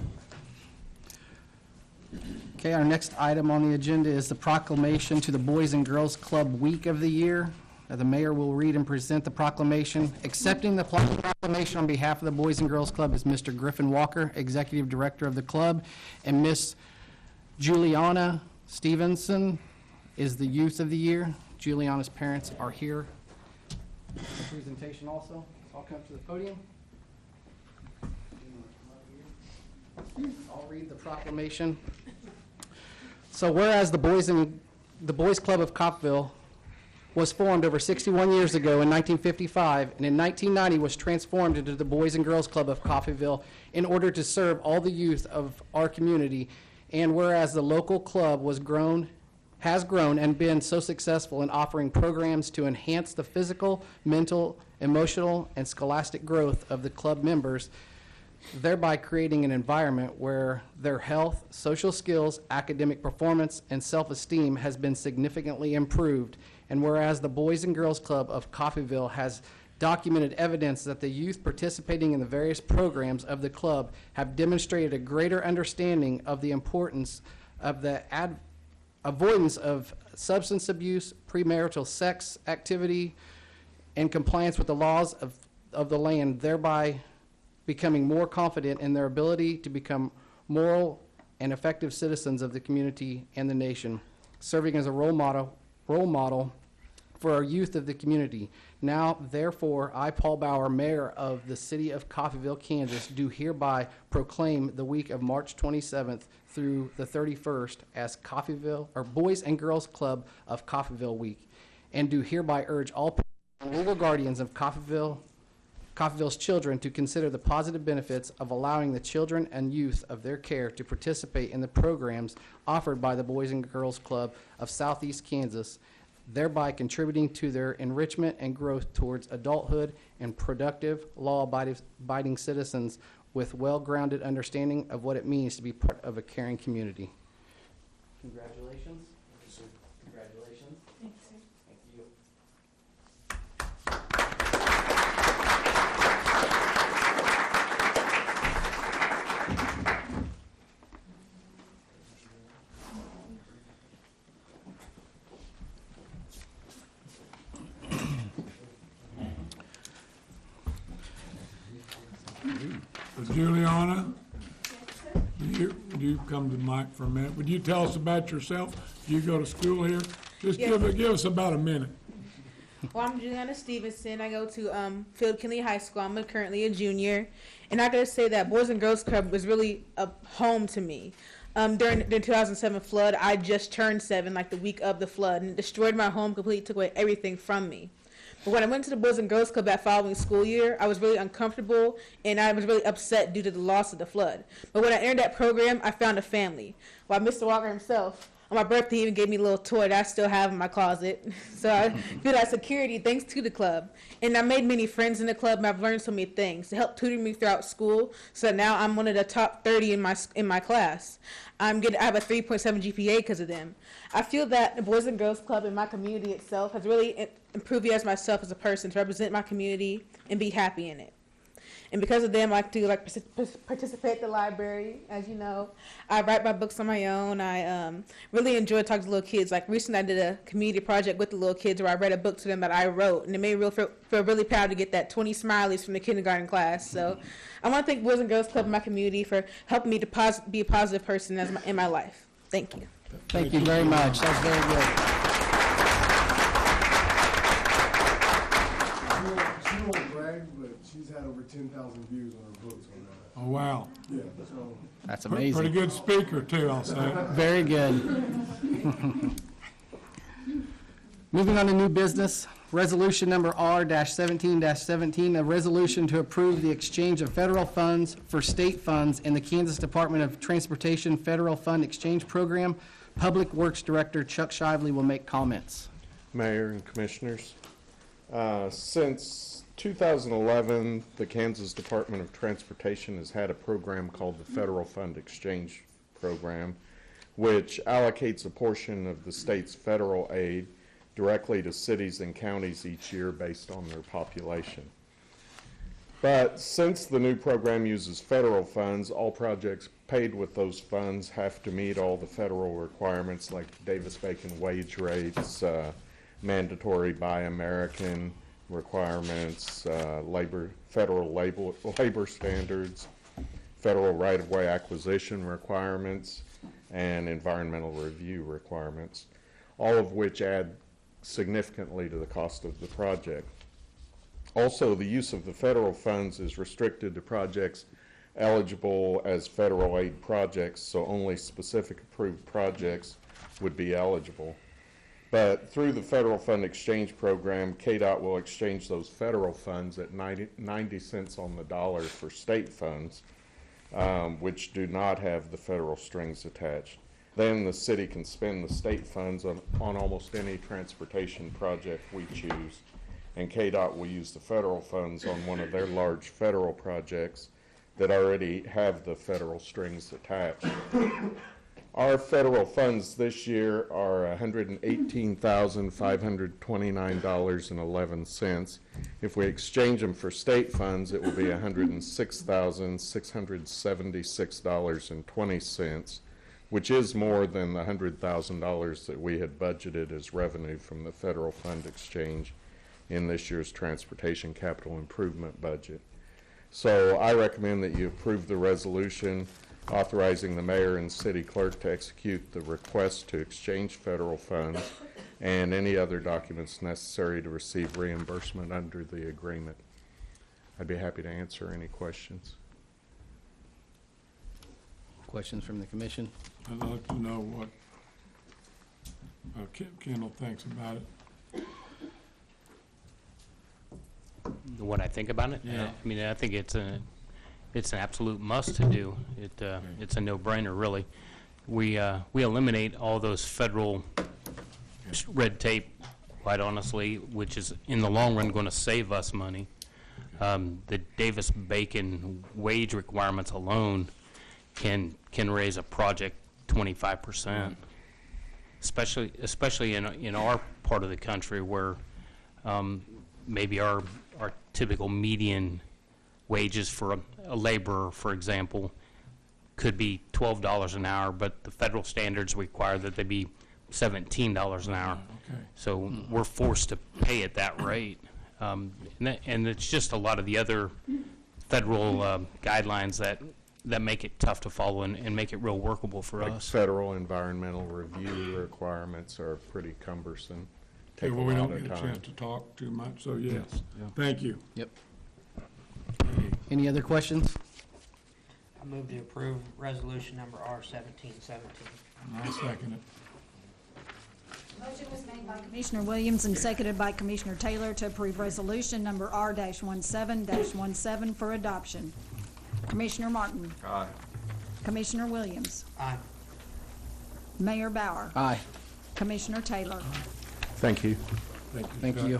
A: Okay, our next item on the agenda is the proclamation to the Boys and Girls Club Week of the Year. The mayor will read and present the proclamation. Accepting the proclamation on behalf of the Boys and Girls Club is Mr. Griffin Walker, Executive Director of the club, and Miss Juliana Stevenson is the Youth of the Year. Juliana's parents are here. The presentation also. I'll come to the podium. I'll read the proclamation. So whereas the Boys Club of Coffeyville was formed over 61 years ago in 1955, and in 1990 was transformed into the Boys and Girls Club of Coffeyville in order to serve all the youth of our community, and whereas the local club has grown and been so successful in offering programs to enhance the physical, mental, emotional, and scholastic growth of the club members, thereby creating an environment where their health, social skills, academic performance, and self-esteem has been significantly improved. And whereas the Boys and Girls Club of Coffeyville has documented evidence that the youth participating in the various programs of the club have demonstrated a greater understanding of the importance of the avoidance of substance abuse, premarital sex activity, and compliance with the laws of the land, thereby becoming more confident in their ability to become moral and effective citizens of the community and the nation, serving as a role model for our youth of the community. Now, therefore, I, Paul Bauer, Mayor of the City of Coffeyville, Kansas, do hereby proclaim the week of March 27th through the 31st as Coffeyville, or Boys and Girls Club of Coffeyville Week, and do hereby urge all legal guardians of Coffeyville's children to consider the positive benefits of allowing the children and youth of their care to participate in the programs offered by the Boys and Girls Club of Southeast Kansas, thereby contributing to their enrichment and growth towards adulthood and productive, law-abiding citizens with well-grounded understanding of what it means to be part of a caring community. Congratulations. Congratulations.
E: Thanks, sir.
A: Thank you.
C: Juliana, would you come to the mic for a minute? Would you tell us about yourself? Do you go to school here? Just
I: Yes.
C: give us about a minute.
I: Well, I'm Juliana Stevenson. I go to Field Kinley High School. I'm currently a junior. And I gotta say that Boys and Girls Club was really a home to me. During the 2007 flood, I just turned 7, like the week of the flood, and it destroyed my home completely, took away everything from me. But when I went to the Boys and Girls Club that following school year, I was really uncomfortable, and I was really upset due to the loss of the flood. But when I entered that program, I found a family. While Mr. Walker himself, on my birthday, he even gave me a little toy that I still have in my closet. So I feel that security thanks to the club. And I made many friends in the club, and I've learned so many things. It helped tutor me throughout school, so now I'm one of the top 30 in my class. I have a 3.7 GPA because of them. I feel that the Boys and Girls Club in my community itself has really improved me as myself as a person to represent my community and be happy in it. And because of them, I do like participate at the library. As you know, I write my books on my own. I really enjoy talking to little kids. Like recently, I did a community project with the little kids where I read a book to them that I wrote, and it made me feel really proud to get that 20 smileys from the kindergarten class. So I want to thank Boys and Girls Club in my community for helping me to be a positive person in my life. Thank you.
A: Thank you very much. That's very good.
C: She won't brag, but she's had over 10,000 views on her books on that.
J: Oh, wow.
C: Yeah, so.
A: That's
J: Pretty
A: amazing.
J: good speaker, too, I'll say.
A: Very good. Moving on to new business, resolution number R-17-17, a resolution to approve the exchange of federal funds for state funds in the Kansas Department of Transportation Federal Fund Exchange Program. Public Works Director Chuck Shively will make comments.
K: Mayor and Commissioners, since 2011, the Kansas Department of Transportation has had a program called the Federal Fund Exchange Program, which allocates a portion of the state's federal aid directly to cities and counties each year based on their population. But since the new program uses federal funds, all projects paid with those funds have to meet all the federal requirements like Davis-Bacon wage rates, mandatory Buy American requirements, federal labor standards, federal right-of-way acquisition requirements, and environmental review requirements, all of which add significantly to the cost of the project. Also, the use of the federal funds is restricted to projects eligible as federal aid projects, so only specific approved projects would be eligible. But through the Federal Fund Exchange Program, KDOT will exchange those federal funds at 90 cents on the dollar for state funds, which do not have the federal strings attached. Then the city can spend the state funds on almost any transportation project we choose, and KDOT will use the federal funds on one of their large federal projects that already have the federal strings attached. Our federal funds this year are $118,529.11. If we exchange them for state funds, it will be $106,676.20, which is more than the $100,000 that we had budgeted as revenue from the federal fund exchange in this year's transportation capital improvement budget. So I recommend that you approve the resolution authorizing the mayor and city clerk to execute the request to exchange federal funds and any other documents necessary to receive reimbursement under the agreement. I'd be happy to answer any questions.
A: Questions from the commission?
J: I'd like to know what Kendall thinks about it.
H: What I think about it?
J: Yeah.
H: I mean, I think it's an absolute must to do. It's a no-brainer, really. We eliminate all those federal red tape, quite honestly, which is in the long run going to save us money. The Davis-Bacon wage requirements alone can raise a project 25%, especially in our part of the country where maybe our typical median wages for a laborer, for example, could be $12 an hour, but the federal standards require that they be $17 an hour.
J: Okay.
H: So we're forced to pay at that rate. And it's just a lot of the other federal guidelines that make it tough to follow and make it real workable for
K: Like
H: us.
K: federal environmental review requirements are pretty cumbersome.
J: Okay,
K: Take
J: well,
K: a
J: we
K: lot
J: don't
K: of
J: get a
K: time.
J: chance to talk too much, so yes. Thank you.
A: Yep. Any other questions?
F: I move to approve resolution number R-17-17.
J: I'll second it.
D: Motion was made by Commissioner Williams and seconded by Commissioner Taylor to approve resolution number R-17-17 for adoption. Commissioner Martin.
C: Aye.
D: Commissioner Williams.
F: Aye.
D: Mayor Bauer.
A: Aye.
D: Commissioner Taylor.
K: Thank you.
A: Thank you.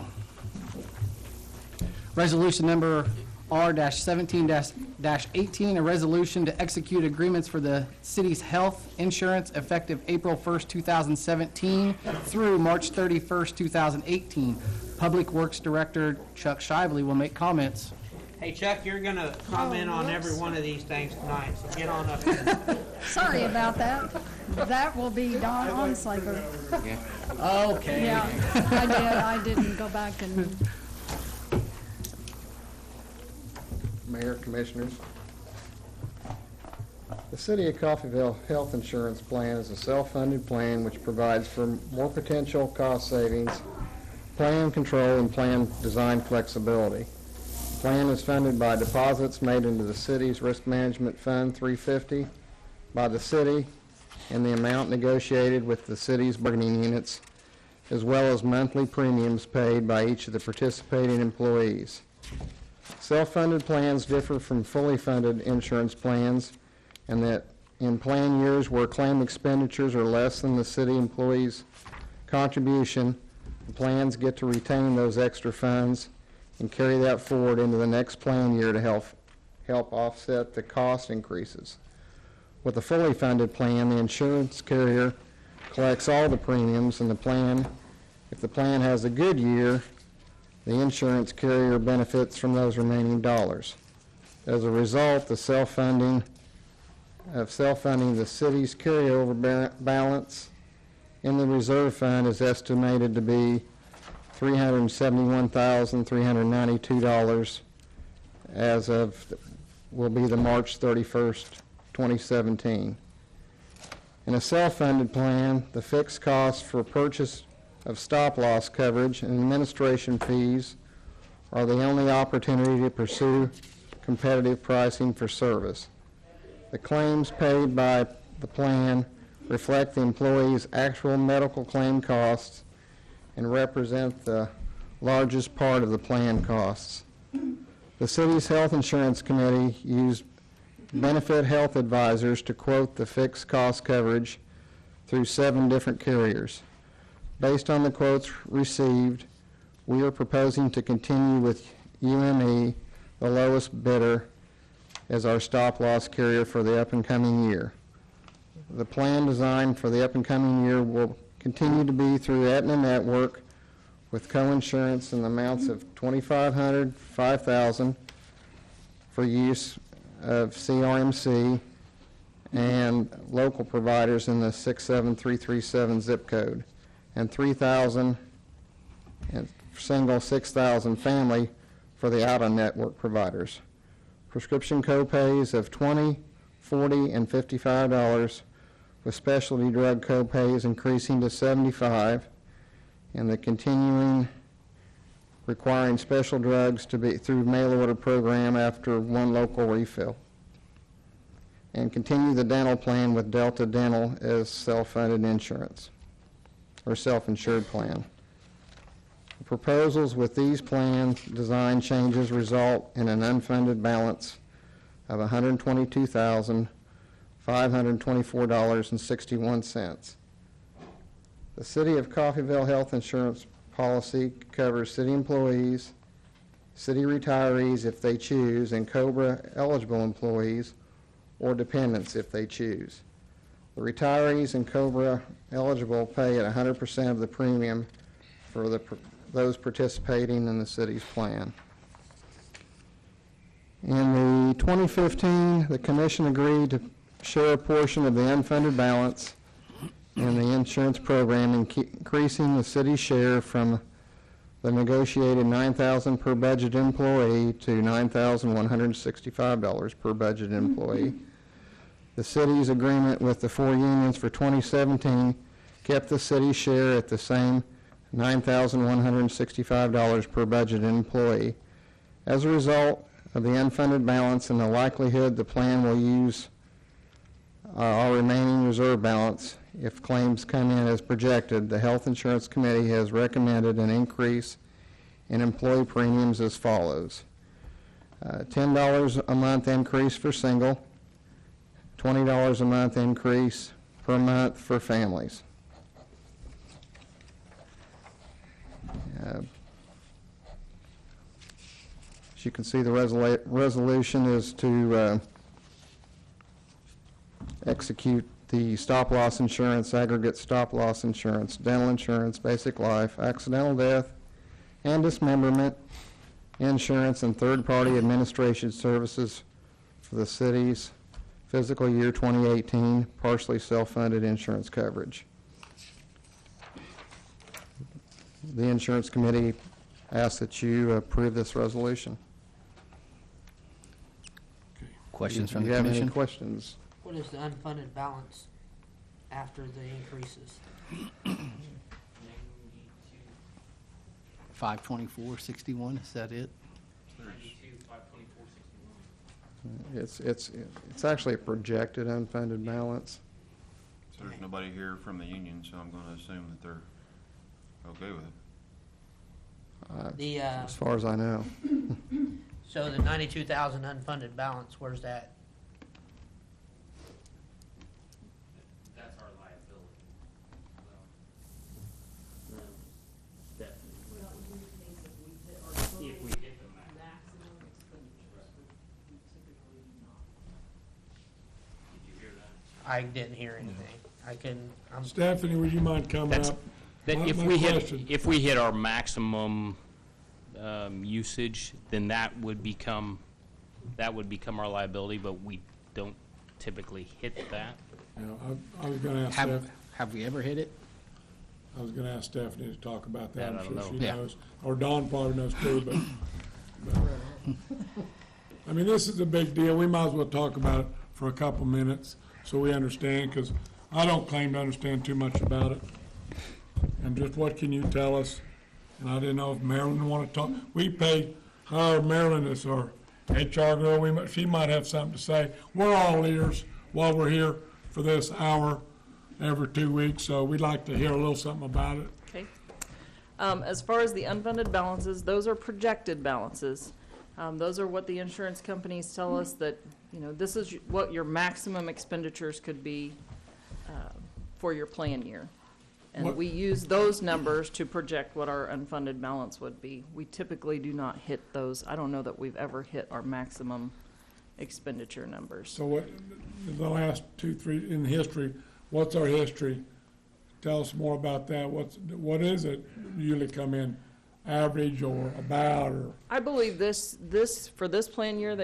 A: Resolution number R-17-18, a resolution to execute agreements for the city's health insurance effective April 1st, 2017 through March 31st, 2018. Public Works Director Chuck Shively will make comments.
F: Hey Chuck, you're gonna comment on every
D: whoops.
F: one of these things tonight, so get on up here.
D: Sorry about that. That will be Don Onslager.
A: Okay.
D: Yeah, I didn't go back and,
L: Mayor, Commissioners. The City of Coffeyville Health Insurance Plan is a self-funded plan which provides for more potential cost savings, plan control, and plan design flexibility. The plan is funded by deposits made into the city's Risk Management Fund 350 by the city and the amount negotiated with the city's bargaining units, as well as monthly premiums paid by each of the participating employees. Self-funded plans differ from fully funded insurance plans, and that in plan years where claim expenditures are less than the city employees' contribution, the plans get to retain those extra funds and carry that forward into the next plan year to help offset the cost increases. With a fully funded plan, the insurance carrier collects all the premiums, and if the plan has a good year, the insurance carrier benefits from those remaining dollars. As a result, the self-funding the city's carryover balance in the reserve fund is estimated to be $371,392 will be the March 31st, 2017. In a self-funded plan, the fixed costs for purchase of stop-loss coverage and administration fees are the only opportunity to pursue competitive pricing for service. The claims paid by the plan reflect the employee's actual medical claim costs and represent the largest part of the plan costs. The city's health insurance committee used benefit health advisors to quote the fixed cost coverage through 7 different carriers. Based on the quotes received, we are proposing to continue with UME, the lowest bidder, as our stop-loss carrier for the up-and-coming year. The plan design for the up-and-coming year will continue to be through Aetna Network with co-insurance in the amounts of $2,500, $5,000 for use of CRMC and local providers in the 67337 zip code, and $3,000 and single, $6,000 family for the out-of-network providers. Prescription co-pays of $20, $40, and $55, with specialty drug co-pays increasing to $75, and the continuing requiring special drugs to be through mail order program after one local refill. And continue the dental plan with Delta Dental as self-funded insurance or self-insured plan. The proposals with these plan design changes result in an unfunded balance of $122,524.61. The City of Coffeyville Health Insurance policy covers city employees, city retirees if they choose, and COBRA eligible employees or dependents if they choose. The retirees and COBRA eligible pay at 100% of the premium for those participating in the city's plan. In the 2015, the Commission agreed to share a portion of the unfunded balance in the insurance program, increasing the city's share from the negotiated $9,000 per budget employee to $9,165 per budget employee. The city's agreement with the 4 unions for 2017 kept the city's share at the same $9,165 per budget employee. As a result of the unfunded balance and the likelihood the plan will use our remaining reserve balance if claims come in as projected, the Health Insurance Committee has recommended an increase in employee premiums as follows. $10 a month increase for single, $20 a month increase per month for families. As you can see, the resolution is to execute the stop-loss insurance, aggregate stop-loss insurance, dental insurance, basic life, accidental death, and dismemberment, insurance, and third-party administration services for the city's fiscal year 2018 partially self-funded insurance coverage. The insurance committee asks that you approve this resolution.
A: Questions from
L: Do
A: the
L: you have any
A: commission?
L: questions?
F: What is the unfunded balance after the increases?
A: 524.61, is that it?
L: It's actually a projected unfunded balance.
M: So there's nobody here from the union, so I'm gonna assume that they're okay with it.
F: The,
L: As far as I know.
F: so the 92,000 unfunded balance, where's that?
H: That's our liability. If we hit the maximum expenditure. Did you hear that?
F: I didn't hear anything.
J: Stephanie, would you mind coming
H: That's-
J: up?
H: That
J: My-
H: if
J: my
H: we
J: question-
H: hit our maximum usage, then that would become our liability, but we don't typically hit that.
J: You know, I was gonna ask
A: Have we ever hit it?
J: I was gonna ask Stephanie to talk about that.
H: That I
J: I'm
H: don't
J: sure she
A: know. Yeah.
J: knows, or Dawn probably knows too, but I mean, this is a big deal. We might as well talk about it for a couple minutes so we understand, because I don't claim to understand too much about it. And just what can you tell us? And I didn't know if Marilyn wanted to talk. We pay Marilyn as our HR girl. She might have something to say. We're all ears while we're here for this hour every 2 weeks, so we'd like to hear a little something about it.
N: Okay. As far as the unfunded balances, those are projected balances. Those are what the insurance companies tell us that, you know, this is what your maximum expenditures could be for your plan year. And
J: What-
N: we use those numbers to project what our unfunded balance would be. We typically do not hit those. I don't know that we've ever hit our maximum expenditure numbers.
J: So what, the last 2, 3, in history, what's our history? Tell us more about that. What is it usually come in, average or about, or?
N: I believe for this plan year,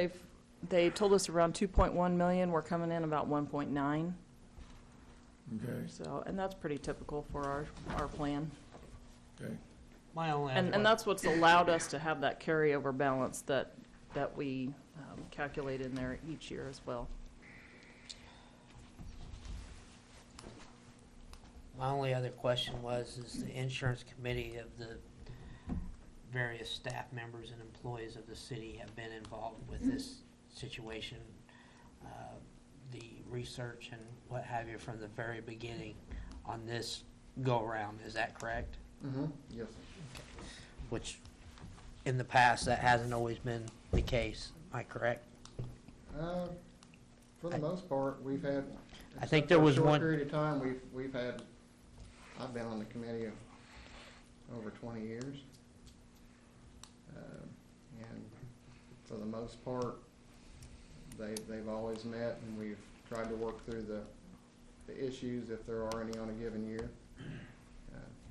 N: they told us around 2.1 million. We're coming in about 1.9.
J: Okay,
N: So, and that's pretty typical for our plan.
J: okay.
F: My only
N: And that's what's allowed us to have that carryover balance that we calculate in there each year as well.
F: My only other question is the insurance committee of the various staff members and employees of the city have been involved with this situation, the research and what have you from the very beginning on this go-around, is that correct?
L: Yes.
F: Which, in the past, that hasn't always been the case, am I correct?
L: For the most part, we've had.
F: I think
L: except
F: there
L: for a
F: was
L: short
F: one-
L: period of time, we've had, I've been on the committee over 20 years. And for the most part, they've always met, and we've tried to work through the issues if there are any on a given year.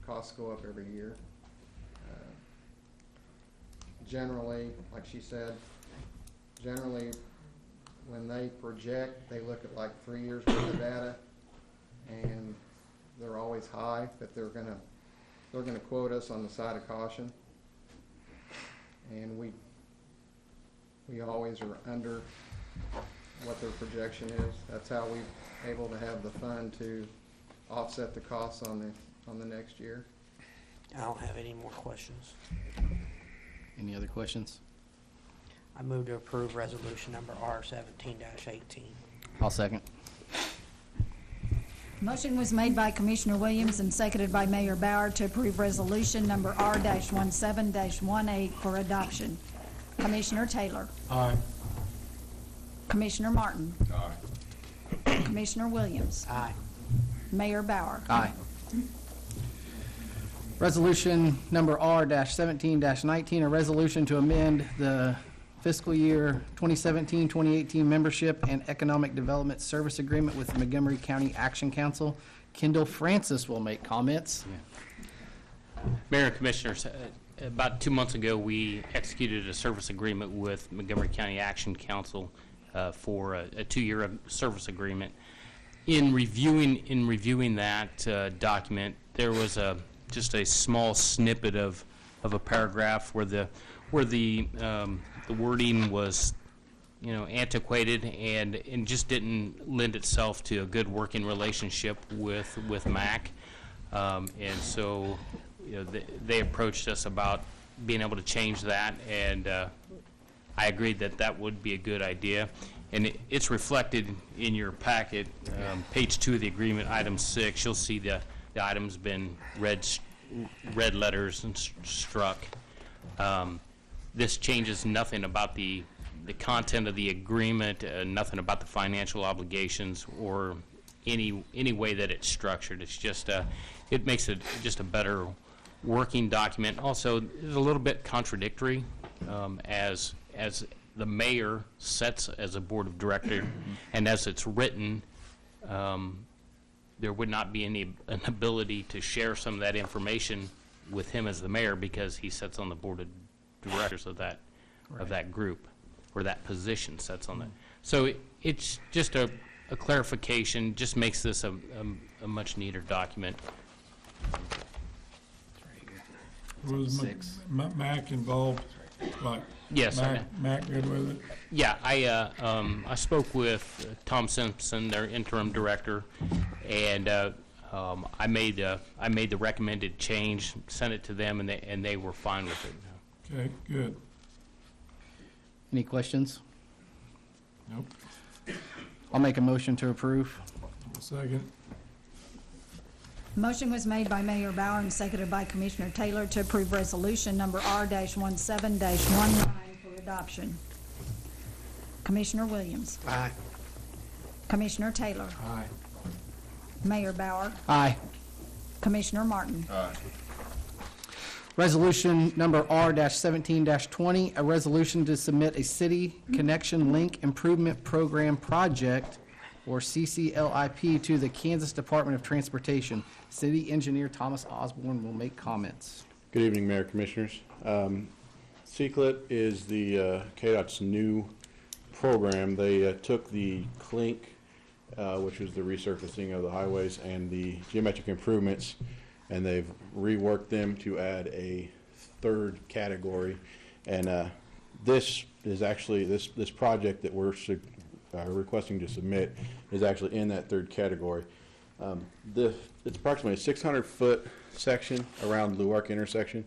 L: Costs go up every year. Generally, like she said, generally, when they project, they look at like 3 years worth of data, and they're always high, but they're gonna quote us on the side of caution. And we always are under what their projection is. That's how we're able to have the fund to offset the costs on the next year.
F: I don't have any more questions.
A: Any other questions?
F: I move to approve resolution number R17-18.
A: I'll second.
D: Motion was made by Commissioner Williams and seconded by Mayor Bauer to approve resolution number R-17-18 for adoption. Commissioner Taylor.
J: Aye.
D: Commissioner Martin.
J: Aye.
D: Commissioner Williams.
F: Aye.
D: Mayor Bauer.
A: Aye. Resolution number R-17-19, a resolution to amend the fiscal year 2017-2018 membership and economic development service agreement with the Montgomery County Action Council. Kendall Francis will make comments.
H: Mayor and Commissioners, about 2 months ago, we executed a service agreement with Montgomery County Action Council for a 2-year service agreement. In reviewing that document, there was just a small snippet of a paragraph where the wording was, antiquated and just didn't lend itself to a good working relationship with MAC. And so, they approached us about being able to change that, and I agreed that would be a good idea. And it's reflected in your packet, page 2 of the agreement, item 6. You'll see the item's been red letters and struck. This changes nothing about the content of the agreement, nothing about the financial obligations or any way that it's structured. It's just it makes it just a better working document. Also, it's a little bit contradictory as the mayor sets as a board of director, and as it's written, there would not be an ability to share some of that information with him as the mayor because he sits on the board of directors of that group, or that position sits on that. So it's just a clarification, just makes this a much neater document.
J: Was Mac involved? Like,
H: Yes.
J: Mac good with it?
H: Yeah, I spoke with Tom Simpson, their interim director, and I made the recommended change, sent it to them, and they were fine with it.
J: Okay, good.
A: Any questions?
J: Nope.
A: I'll make a motion to approve.
J: Second.
D: Motion was made by Mayor Bauer and seconded by Commissioner Taylor to approve resolution number R-17-19 for adoption. Commissioner Williams.
F: Aye.
D: Commissioner Taylor.
J: Aye.
D: Mayor Bauer.
A: Aye.
D: Commissioner Martin.
M: Aye.
A: Resolution number R-17-20, a resolution to submit a City Connection Link Improvement Program project, or CCLIP, to the Kansas Department of Transportation. City Engineer Thomas Osborne will make comments.
O: Good evening, Mayor Commissioners. CCLIP is the KDOT's new program. They took the CLINK, which is the resurfacing of the highways, and the geometric improvements, and they've reworked them to add a third category. And this is actually, this project that we're requesting to submit is actually in that third category. It's approximately a 600-foot section around Luark intersection.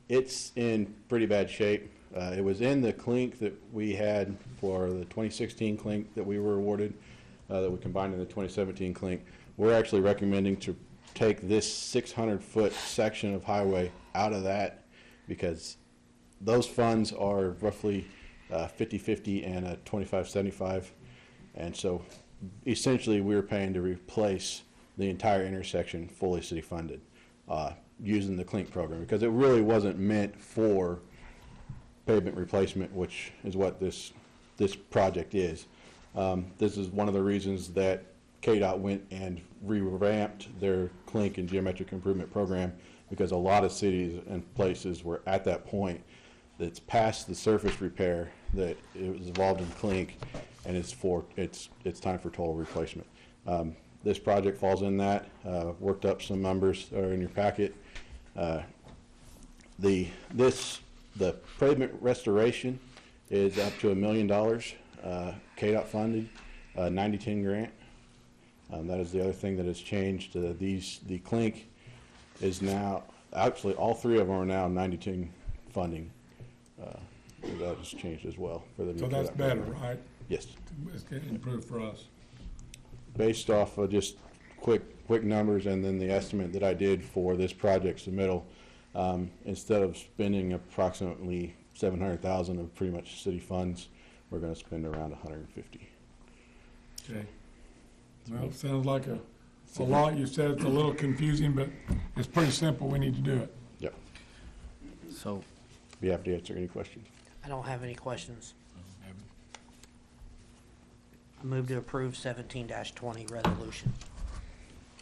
O: It's in pretty bad shape. It was in the CLINK that we had for the 2016 CLINK that we were awarded, that we combined in the 2017 CLINK. We're actually recommending to take this 600-foot section of highway out of that because those funds are roughly 50-50 and 25-75, and so essentially we're paying to replace the entire intersection fully city funded using the CLINK program because it really wasn't meant for pavement replacement, which is what this project is. This is one of the reasons that KDOT went and revamped their CLINK and geometric improvement program because a lot of cities and places were at that point that's past the surface repair that it was involved in CLINK, and it's time for total replacement. This project falls in that. Worked up some numbers are in your packet. The pavement restoration is up to $1 million, KDOT funded, 90-10 grant. That is the other thing that has changed. The CLINK is now, actually all three of them are now 90-10 funding. That has changed as well for the new.
J: So that's better, right?
O: Yes.
J: It's getting improved for us.
O: Based off of just quick numbers and then the estimate that I did for this project submittal, instead of spending approximately $700,000 of pretty much city funds, we're going to spend around $150.
J: Okay. Well, it sounds like a lot. You said it's a little confusing, but it's pretty simple. We need to do it.
O: Yep.
A: So,
O: be happy to answer any questions.
F: I don't have any questions. I move to approve 17-20 resolution.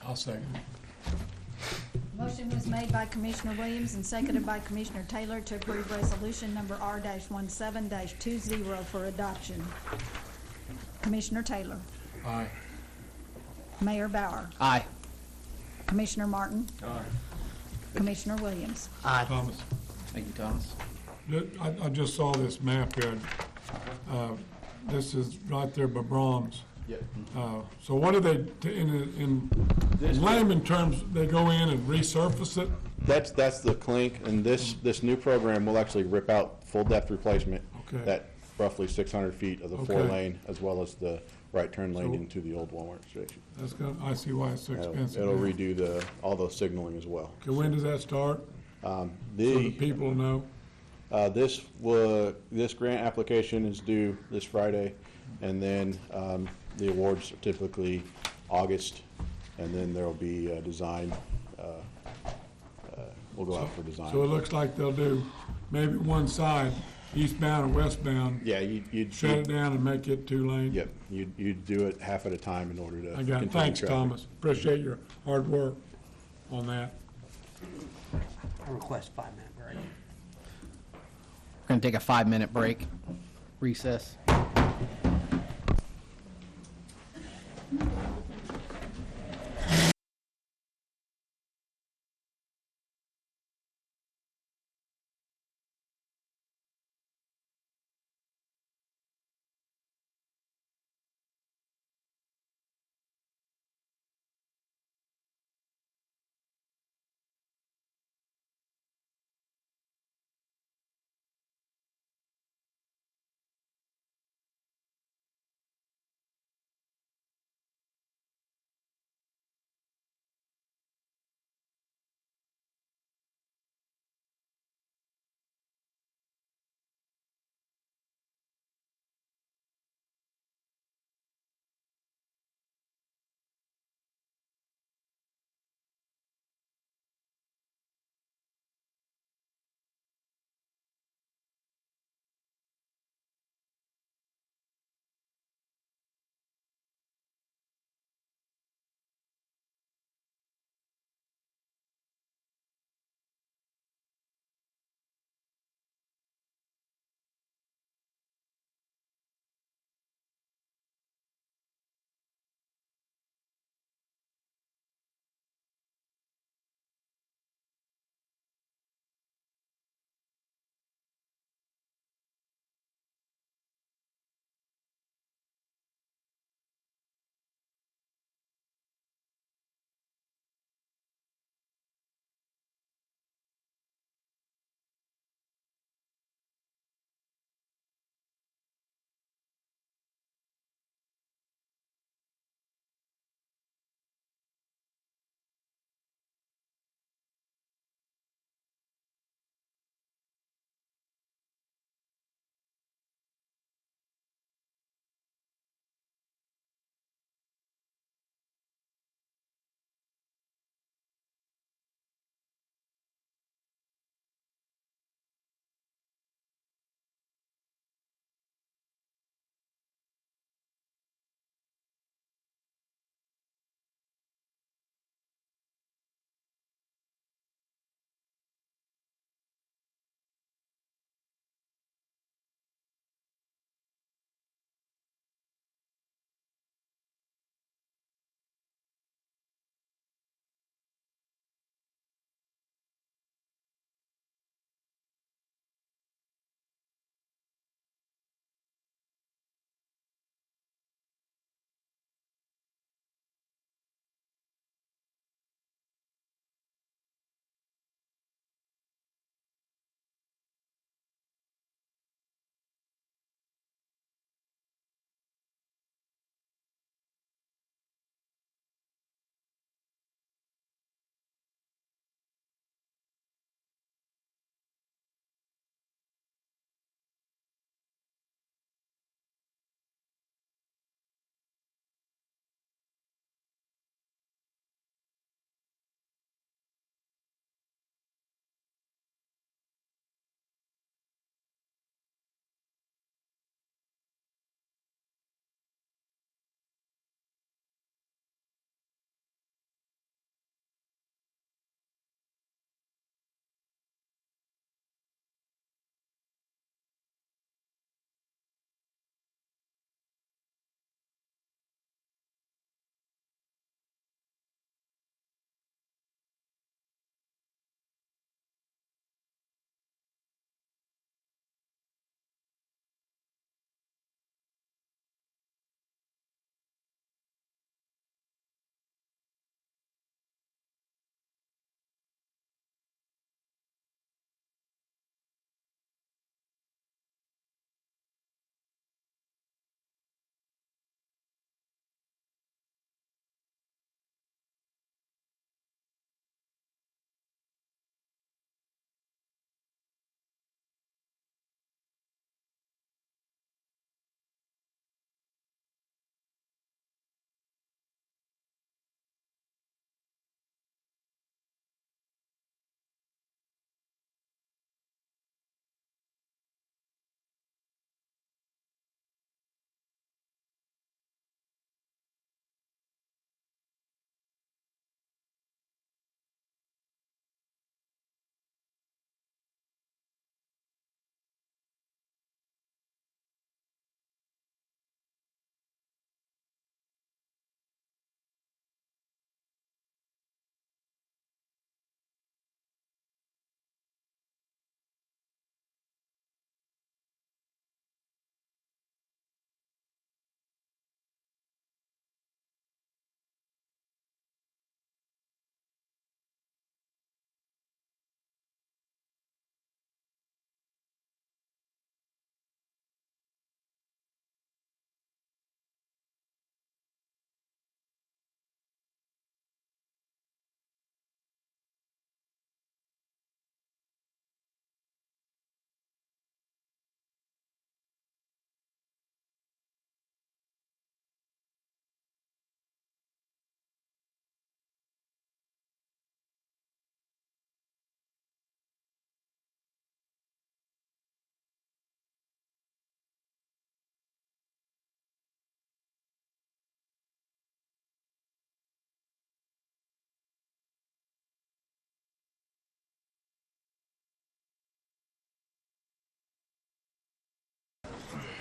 J: I'll second.
D: Motion was made by Commissioner Williams and seconded by Commissioner Taylor to approve resolution number R-17-20 for adoption. Commissioner Taylor.
J: Aye.
D: Mayor Bauer.
A: Aye.
D: Commissioner Martin.
C: Aye.
D: Commissioner Williams.
J: Thomas.
A: Thank you, Thomas.
J: I just saw this map here. This is right there by Brahms.
O: Yep.
J: So what do they, in layman terms, they go in and resurface it?
O: That's the clink, and this new program will actually rip out full depth replacement.
J: Okay.
O: That roughly 600 feet of the four
J: Okay.
O: lane, as well as the right turn lane
J: So-
O: into the old Walmart station.
J: That's good. I see why it's so expensive.
O: It'll
J: now.
O: redo all those signaling as well.
J: Okay, when does that start? So the people know?
O: This grant application is due this Friday, and then the awards are typically August, and then there'll be a design, we'll go out for design.
J: So it looks like they'll do maybe one side, eastbound or westbound.
O: Yeah, you'd.
J: Shut it down and make it two lane.
O: Yep, you'd do it half at a time in order to.
J: I got it.
O: continue
J: Thanks,
O: traffic.
J: Thomas. Appreciate your hard work on that.
F: I request 5-minute break.
A: We're going to take a 5-minute break, recess.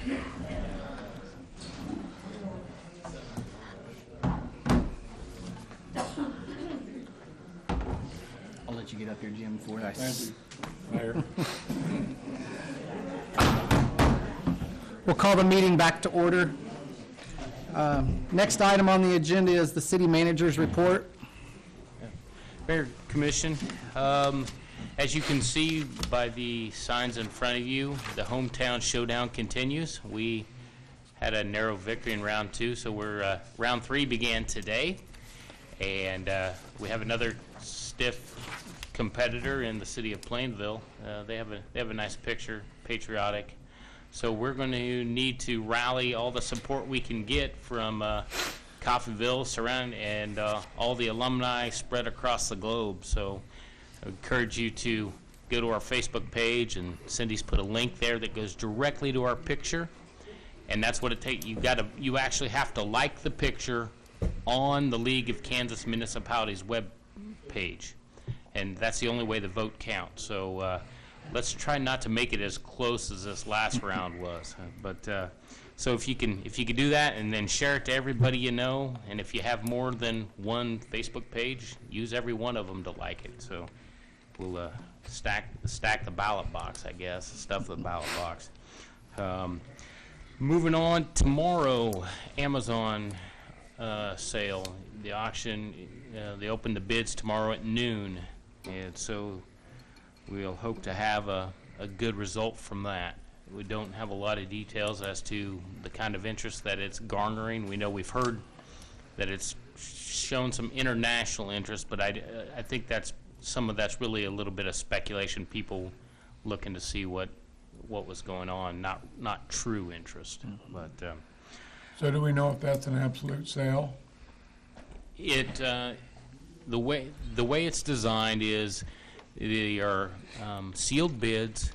A: I'll let you get up here, Jim, before I...
J: Thank you, Mayor.
A: We'll call the meeting back to order. Next item on the agenda is the city manager's report.
H: Mayor, Commission, as you can see by the signs in front of you, the hometown showdown continues. We had a narrow victory in round 2, so we're round 3 began today, and we have another stiff competitor in the city of Plainville. They have a nice picture, patriotic. So we're going to need to rally all the support we can get from Coffeyville, surround, and all the alumni spread across the globe. So I encourage you to go to our Facebook page, and Cindy's put a link there that goes directly to our picture, and that's what it takes. You actually have to like the picture on the League of Kansas Municipalities web page, and that's the only way the vote counts. So let's try not to make it as close as this last round was. But so if you can do that and then share it to everybody you know, and if you have more than one Facebook page, use every one of them to like it. So we'll stack the ballot box, I guess, stuff the ballot box. Moving on, tomorrow, Amazon sale, the auction, they open the bids tomorrow at noon, and so we'll hope to have a good result from that. We don't have a lot of details as to the kind of interest that it's garnering. We know we've heard that it's shown some international interest, but I think some of that's really a little bit of speculation, people looking to see what was going on, not true interest. But
J: So do we know if that's an absolute sale?
H: the way it's designed is they are sealed bids,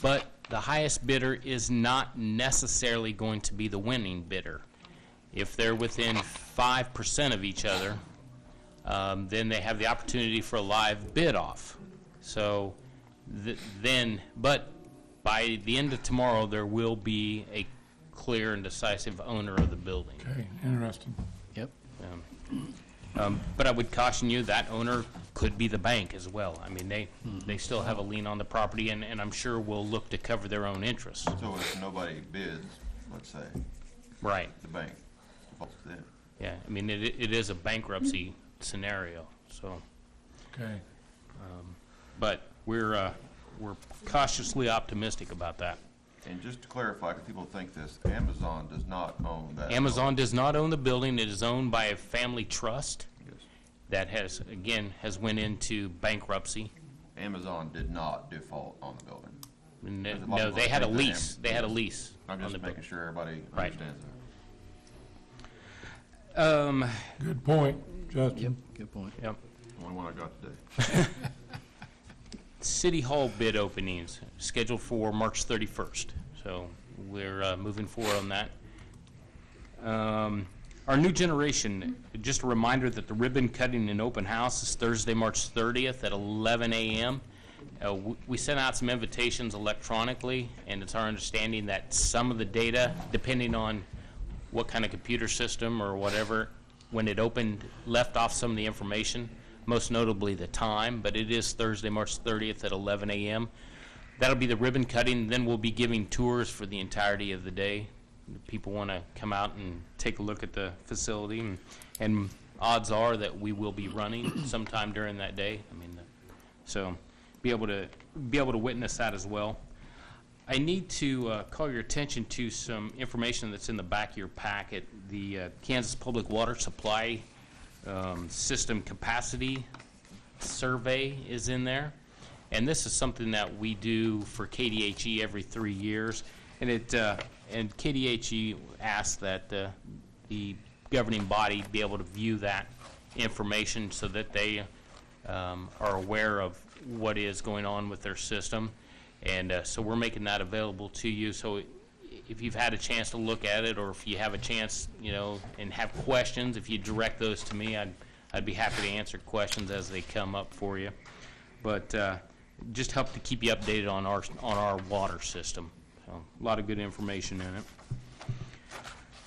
H: but the highest bidder is not necessarily going to be the winning bidder. If they're within 5% of each other, then they have the opportunity for a live bid off. So but by the end of tomorrow, there will be a clear and decisive owner of the building.
J: Okay, interesting.
A: Yep.
H: But I would caution you, that owner could be the bank as well. I mean, they still have a lien on the property, and I'm sure will look to cover their own interests.
M: So if nobody bids, let's say,
H: Right.
M: the bank defaults then.
H: Yeah, I mean, it is a bankruptcy scenario, so.
J: Okay.
H: But we're cautiously optimistic about that.
M: And just to clarify, because people think this, Amazon does not own that.
H: Amazon does not own the building. It is owned by a family trust
M: Yes.
H: that has went into bankruptcy.
M: Amazon did not default on the building. There's a lot
H: No,
M: of
H: they had a
M: things that
H: lease. They had a lease
M: I'm
H: on the
M: just
H: building.
M: making sure everybody
H: Right.
M: understands
J: Good point, Justin.
A: Good point.
H: Yep.
M: that. The only one I got today.
H: City Hall bid openings scheduled for March 31st. So we're moving forward on that. Our new generation, just a reminder that the ribbon cutting and open house is Thursday, March 30th at 11 a.m. We sent out some invitations electronically, and it's our understanding that some of the data, depending on what kind of computer system or whatever, when it opened, left off some of the information, most notably the time, but it is Thursday, March 30th at 11 a.m. That'll be the ribbon cutting. Then we'll be giving tours for the entirety of the day. People want to come out and take a look at the facility, and odds are that we will be running sometime during that day. I mean, so be able to witness that as well. I need to call your attention to some information that's in the back of your packet. The Kansas Public Water Supply System Capacity Survey is in there, and this is something that we do for KDHE every 3 years, and and KDHE asks that the governing body be able to view that information so that they are aware of what is going on with their system, and so we're making that available to you. So if you've had a chance to look at it, or if you have a chance, and have questions, if you direct those to me, I'd be happy to answer questions as they come up for you. But just help to keep you updated on our water system. So, a lot of good information in it.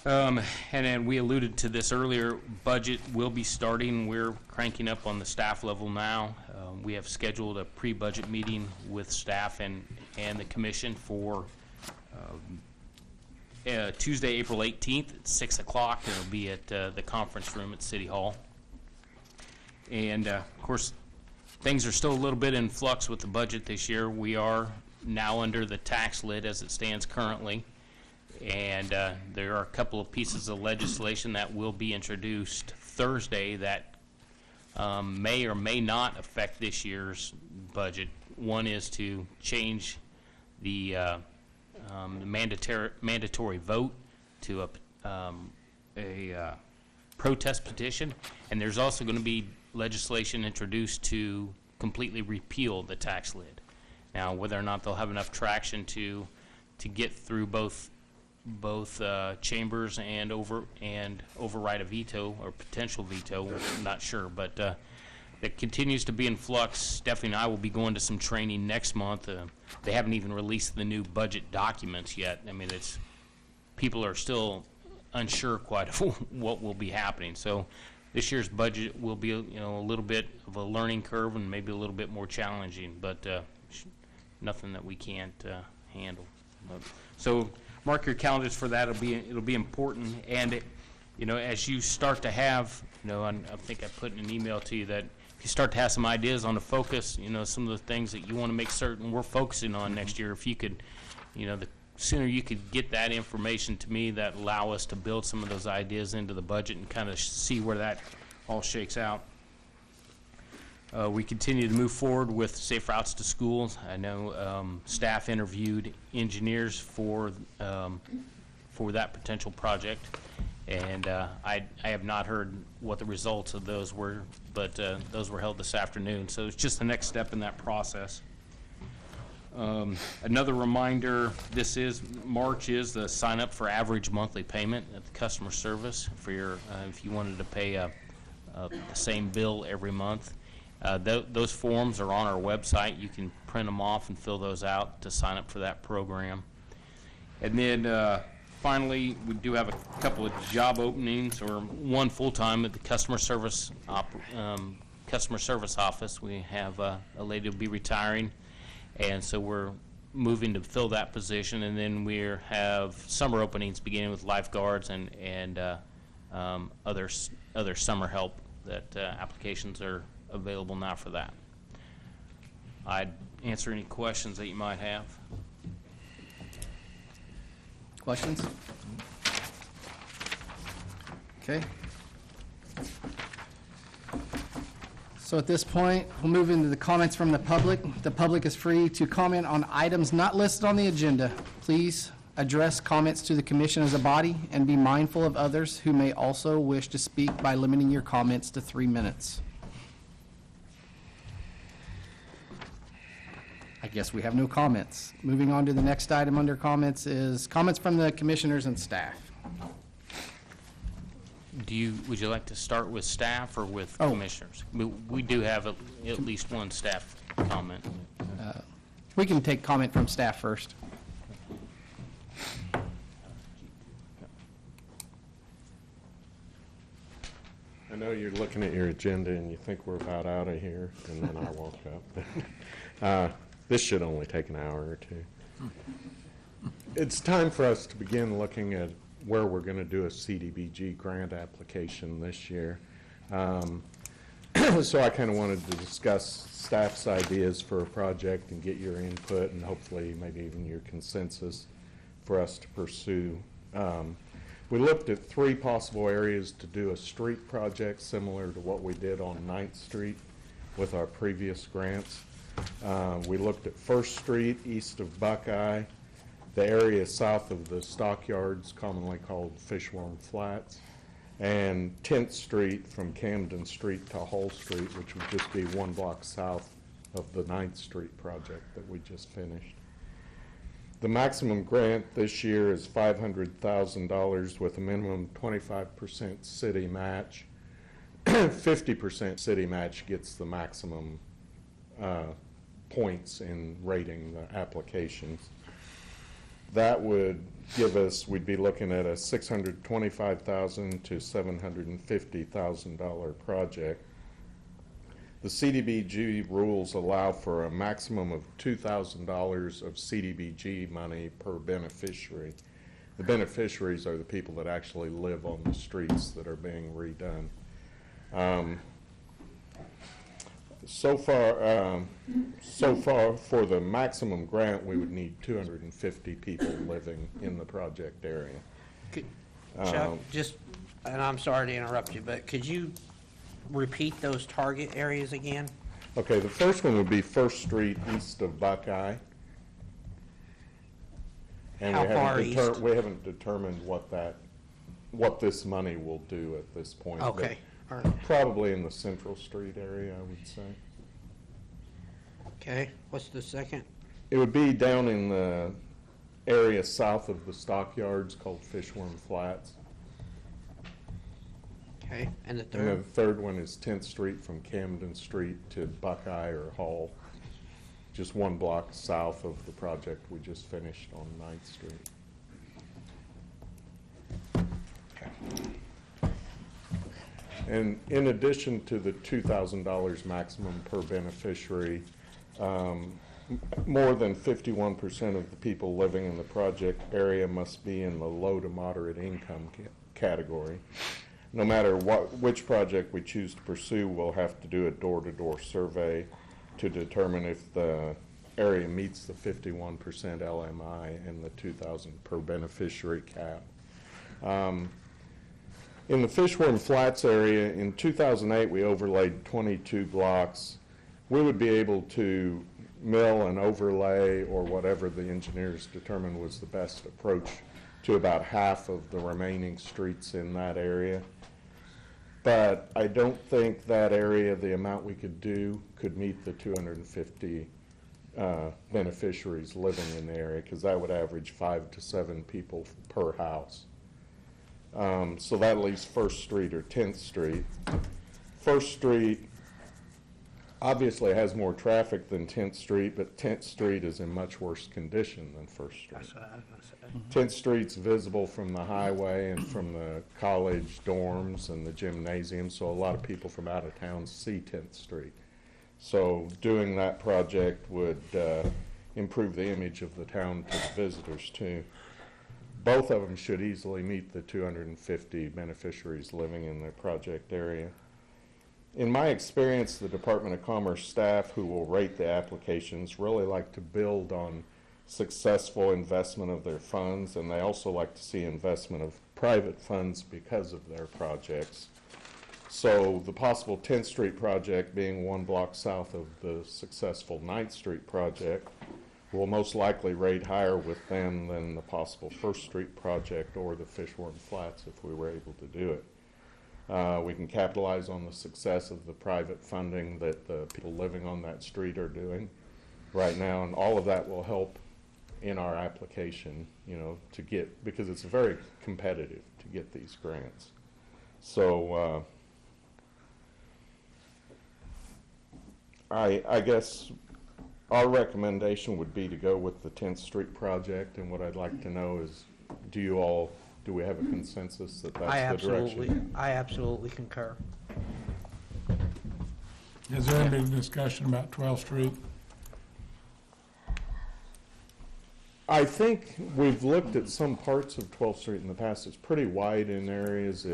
H: And then we alluded to this earlier, budget will be starting. We're cranking up on the staff level now. We have scheduled a pre-budget meeting with staff and the commission for Tuesday, April 18th at 6 o'clock. It'll be at the conference room at City Hall. And of course, things are still a little bit in flux with the budget this year. We are now under the tax lid as it stands currently. And there are a couple of pieces of legislation that will be introduced Thursday that may or may not affect this year's budget. One is to change the mandatory vote to a protest petition, and there's also going to be legislation introduced to completely repeal the tax lid. Now, whether or not they'll have enough traction to get through both chambers and override a veto or potential veto, I'm not sure, but it continues to be in flux. Stephanie and I will be going to some training next month. They haven't even released the new budget documents yet. I mean, people are still unsure quite of what will be happening. So this year's budget will be, a little bit of a learning curve and maybe a little bit more challenging, but nothing that we can't handle. So mark your calendars for that. It'll be important. And as you start to have, I think I put in an email to you that if you start to have some ideas on the focus, some of the things that you want to make certain we're focusing on next year, if you could, the sooner you could get that information to me, that allow us to build some of those ideas into the budget and kind of see where that all shakes out. We continue to move forward with Safe Routes to Schools. I know staff interviewed engineers for that potential project, and I have not heard what the results of those were, but those were held this afternoon. So it's just the next step in that process. Another reminder, March is the sign up for average monthly payment at the customer service for your, if you wanted to pay the same bill every month. Those forms are on our website. You can print them off and fill those out to sign up for that program. And then finally, we do have a couple of job openings, or one full-time at the customer service office. We have a lady who will be retiring, and so we're moving to fill that position. And then we have summer openings beginning with lifeguards and other summer help that applications are available now for that. I'd answer any questions that you might have.
A: Questions? Okay. So at this point, we'll move into the comments from the public. The public is free to comment on items not listed on the agenda. Please address comments to the commission as a body and be mindful of others who may also wish to speak by limiting your comments to 3 minutes. I guess we have no comments. Moving on to the next item under comments is comments from the commissioners and staff.
H: Would you like to start with staff or with commissioners? We do have at least one staff comment.
A: We can take comment from staff first.
K: I know you're looking at your agenda and you think we're about out of here, and then I walk up. This should only take an hour or two. It's time for us to begin looking at where we're going to do a CDBG grant application this year. So I kind of wanted to discuss staff's ideas for a project and get your input and hopefully maybe even your consensus for us to pursue. We looked at 3 possible areas to do a street project similar to what we did on 9th Street with our previous grants. We looked at First Street east of Buckeye, the area south of the stockyards commonly called Fishworm Flats, and 10th Street from Camden Street to Hull Street, which would just be 1 block south of the 9th Street project that we just finished. The maximum grant this year is $500,000 with a minimum 25% city match. 50% city match gets the maximum points in rating the applications. That would give us, we'd be looking at a $625,000 to $750,000 project. The CDBG rules allow for a maximum of $2,000 of CDBG money per beneficiary. The beneficiaries are the people that actually live on the streets that are being redone. So far, for the maximum grant, we would need 250 people living in the project area.
F: Chuck, just, and I'm sorry to interrupt you, but could you repeat those target areas again?
K: Okay, the first one would be First Street east of Buckeye. And
F: How far east?
K: We haven't determined what this money will do at this point. but
F: Okay, all right.
K: Probably in the Central Street area, I would say.
F: Okay, what's the second?
K: It would be down in the area south of the stockyards called Fishworm Flats.
F: Okay, and the
K: And then
F: third?
K: the third one is 10th Street from Camden Street to Buckeye or Hall, just one block south of the project we just finished on 9th Street. And in addition to the $2,000 maximum per beneficiary, more than 51% of the people living in the project area must be in the low to moderate income category. No matter which project we choose to pursue, we'll have to do a door-to-door survey to determine if the area meets the 51% LMI and the $2,000 per beneficiary cap. In the Fishworm Flats area, in 2008, we overlaid 22 blocks. We would be able to mill and overlay, or whatever the engineers determined was the best approach, to about half of the remaining streets in that area. But I don't think that area, the amount we could do, could meet the 250 beneficiaries living in the area, because that would average 5 to 7 people per house. So that leaves First Street or 10th Street. First Street obviously has more traffic than 10th Street, but 10th Street is in much worse condition than First Street.
F: That's what I was gonna say.
K: 10th Street's visible from the highway and from the college dorms and the gymnasium, so a lot of people from out of town see 10th Street. So doing that project would improve the image of the town to the visitors too. Both of them should easily meet the 250 beneficiaries living in the project area. In my experience, the Department of Commerce staff who will rate the applications really like to build on successful investment of their funds, and they also like to see investment of private funds because of their projects. So the possible 10th Street project, being one block south of the successful 9th Street project, will most likely rate higher with them than the possible First Street project or the Fishworm Flats if we were able to do it. We can capitalize on the success of the private funding that the people living on that street are doing right now, and all of that will help in our application, you know, to get, because it's very competitive to get these grants. So I guess our recommendation would be to go with the 10th Street project, and what I'd like to know is, do we have a consensus that that's the direction?
F: I absolutely concur.
J: Has there been discussion about 12th Street?
K: I think we've looked at some parts of 12th Street in the past. It's pretty wide in areas,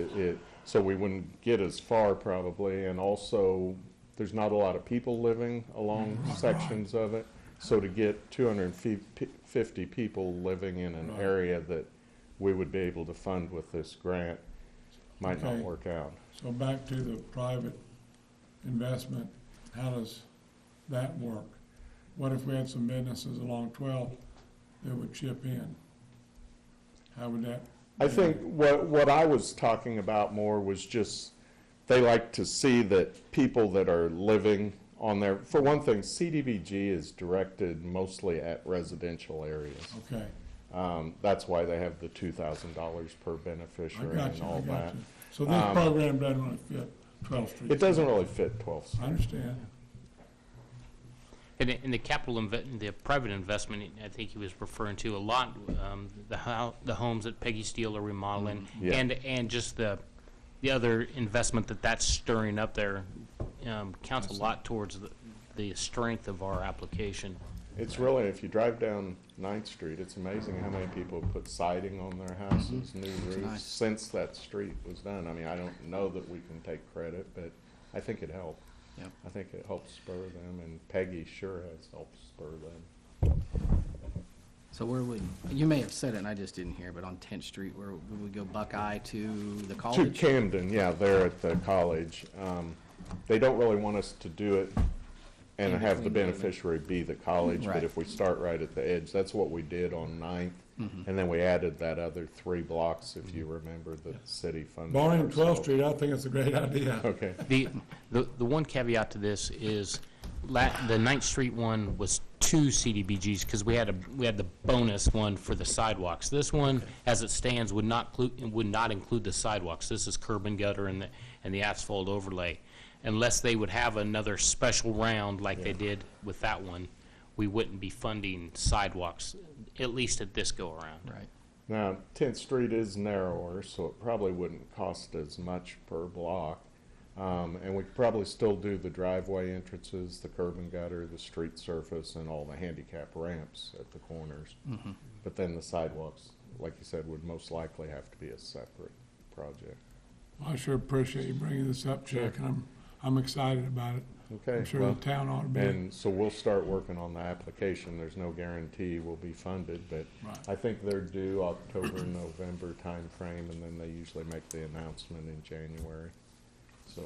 K: so we wouldn't get as far probably, and also there's not a lot of people living along sections of it. So to get 250 people living in an area that we would be able to fund with this grant might not work out.
J: So back to the private investment, how does that work? What if we had some businesses along 12th that would chip in? How would that?
K: I think what I was talking about more was just, they like to see that people that are living on there, for one thing, CDBG is directed mostly at residential areas.
J: Okay.
K: That's why they have the $2,000 per beneficiary and all that.
J: So this program doesn't really fit 12th Street?
K: It doesn't really fit 12th Street.
J: I understand.
H: And the the private investment, I think he was referring to a lot, the homes that Peggy Steele are remodeling,
K: Yeah.
H: and just the other investment that's stirring up there, counts a lot towards the strength of our application.
K: It's really, if you drive down 9th Street, it's amazing how many people put siding on their houses, new roofs,
A: nice.
K: since that street was done. I mean, I don't know that we can take credit, but I think it helped.
A: Yep.
K: I think it helped spur them, and Peggy sure has helped spur them.
A: So where would, you may have said it and I just didn't hear, but on 10th Street, where would we go, Buckeye to the
K: To
A: college?
K: Camden, yeah, they're at the college. They don't really want us to do it and
A: In
K: have the
A: between buildings.
K: beneficiary be the college,
A: Right.
K: but if we start right at the edge, that's what we did on 9th. And then we added that other 3 blocks, if you remember, the city funded.
J: Barring
K: ourselves.
J: 12th Street, I think it's a great idea.
K: Okay.
H: The one caveat to this is the 9th Street one was 2 CDBGs because we had the bonus one for the sidewalks. This one, as it stands, would not include the sidewalks. This is curb and gutter and the asphalt overlay. Unless they would have another special round like they did with that one, we wouldn't be funding sidewalks, at least at this go-around.
A: Right.
K: Now, 10th Street is narrower, so it probably wouldn't cost as much per block. And we could probably still do the driveway entrances, the curb and gutter, the street surface, and all the handicap ramps at the corners. But then the sidewalks, like you said, would most likely have to be a separate project.
J: I sure appreciate you bringing this up, Chuck, and I'm excited about it.
K: Okay.
J: I'm sure
K: well,
J: the town ought to be.
K: And so we'll start working on the application. There's no guarantee we'll be funded, but
J: Right.
K: I think they're due October, November timeframe, and then they usually make the announcement in January. So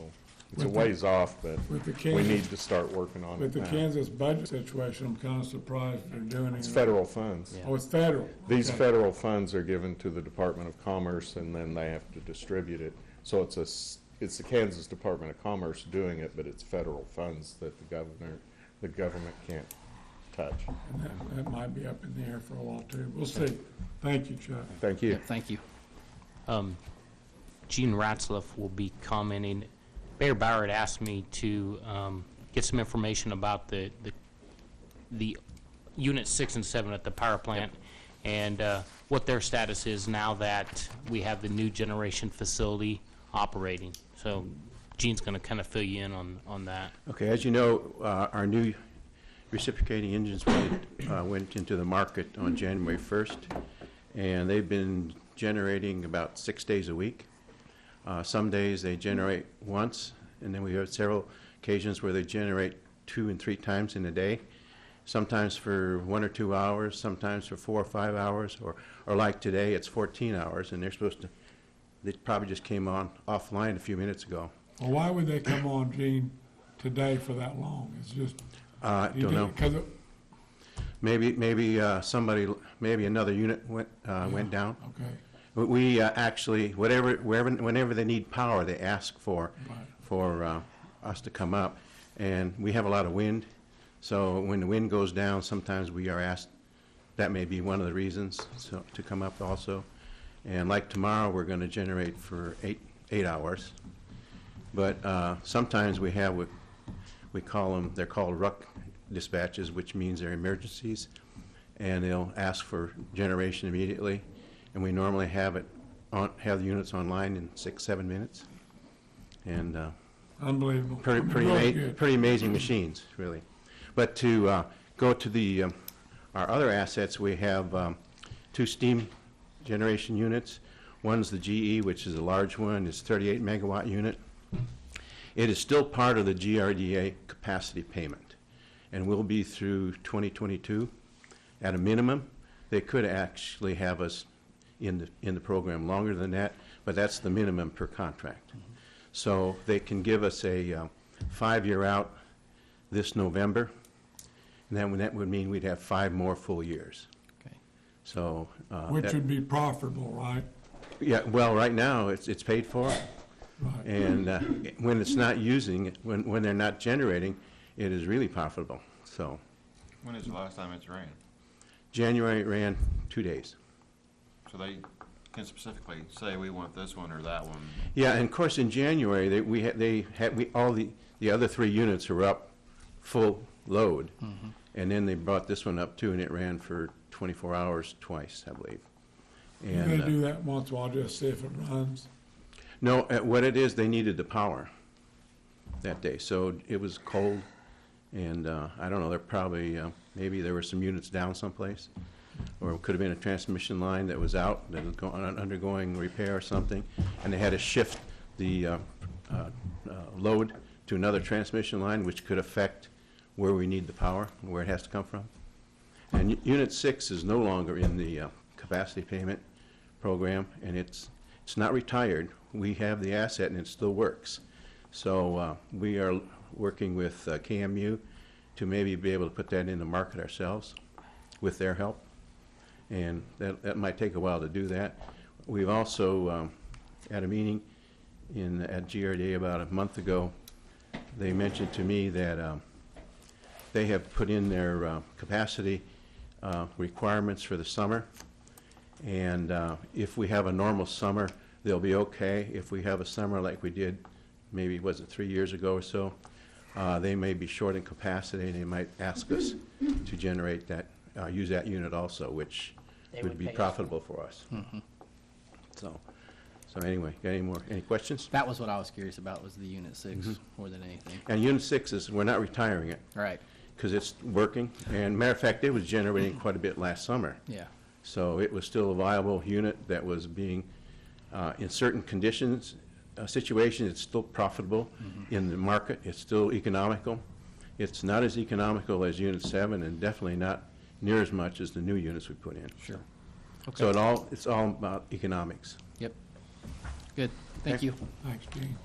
K: it's a
J: With the-
K: ways off, but
J: with the
K: we
J: Kansas-
K: need to start working on it
J: With the
K: now.
J: Kansas budget situation, I'm kind of surprised they're doing it.
K: It's federal funds.
J: Oh, it's federal.
K: These
J: Okay.
K: federal funds are given to the Department of Commerce, and then they have to distribute it. So it's the Kansas Department of Commerce doing it, but it's federal funds that the government can't touch.
J: And that might be up in the air for a while, too. We'll see. Thank you, Chuck.
K: Thank you.
A: Yeah, thank you.
H: Gene Ratzlaff will be commenting. Mayor Bauer had asked me to get some information about the Unit 6 and 7 at the power plant and what their status is now that we have the new generation facility operating. So Gene's going to kind of fill you in on that.
P: Okay, as you know, our new reciprocating engines went into the market on January 1st, and they've been generating about 6 days a week. Some days they generate once, and then we have several occasions where they generate 2 and 3 times in a day, sometimes for 1 or 2 hours, sometimes for 4 or 5 hours, or like today, it's 14 hours, and they probably just came offline a few minutes ago.
J: Well, why would they come on, Gene, today for that long? It's just.
P: Don't know.
J: Because
P: Maybe another unit went down.
J: Okay.
P: We actually, whenever they need power, they ask for us to come up, and we have a lot of wind. So when the wind goes down, sometimes we are asked. That may be one of the reasons to come up also. And like tomorrow, we're going to generate for 8 hours. But sometimes we have what we call them. They're called RUC dispatches, which means they're emergencies, and they'll ask for generation immediately. And we normally have the units online in 6-7 minutes. And
J: Unbelievable.
P: Pretty amazing machines, really. But to go to our other assets, we have 2 steam generation units. One's the GE, which is a large one. It's a 38 megawatt unit. It is still part of the GRDA capacity payment and will be through 2022 at a minimum. They could actually have us in the program longer than that, but that's the minimum per contract. So they can give us a 5-year out this November, and that would mean we'd have 5 more full years.
A: Okay.
P: So
J: Which would be profitable, right?
P: yeah, well, right now it's paid for,
J: Right.
P: and when it's not when they're not generating, it is really profitable. So
M: When is the last time it's ran?
P: January it ran 2 days.
M: So they can specifically say we want this one or that one.
P: Yeah, and of course in January all the other 3 units are up full load. And then they brought this one up too, and it ran for 24 hours twice, I believe.
J: And they do that once in a while, just see if it runs.
P: No, what it is, they needed the power that day. So it was cold, and I don't know, they're probably, maybe there were some units down someplace, or it could have been a transmission line that was out, that was undergoing repair or something, and they had to shift the load to another transmission line, which could affect where we need the power, where it has to come from. And Unit 6 is no longer in the capacity payment program, and it's not retired. We have the asset, and it still works. So we are working with KMU to maybe be able to put that in the market ourselves with their help. And that might take a while to do that. We've also, at a meeting at GRDA about a month ago, they mentioned to me that they have put in their capacity requirements for the summer. And if we have a normal summer, they'll be okay. If we have a summer like we did, maybe, was it 3 years ago or so, they may be short in capacity, and they might ask us to generate that, use that unit also, which would be profitable for us. So anyway, got any questions?
A: That was what I was curious about, was the Unit 6 more than anything.
P: And Unit 6 is, we're not retiring it.
A: Right.
P: Because it's working. And matter of fact, it was generating quite a bit last summer.
A: Yeah.
P: So it was still a viable unit that was being, in certain conditions, situations, it's still profitable in the market. It's still economical. It's not as economical as Unit 7, and definitely not near as much as the new units we put in.
A: Sure. Okay.
P: So it's all about economics.
A: Yep. Good. Thank you.
J: Thanks, Gene.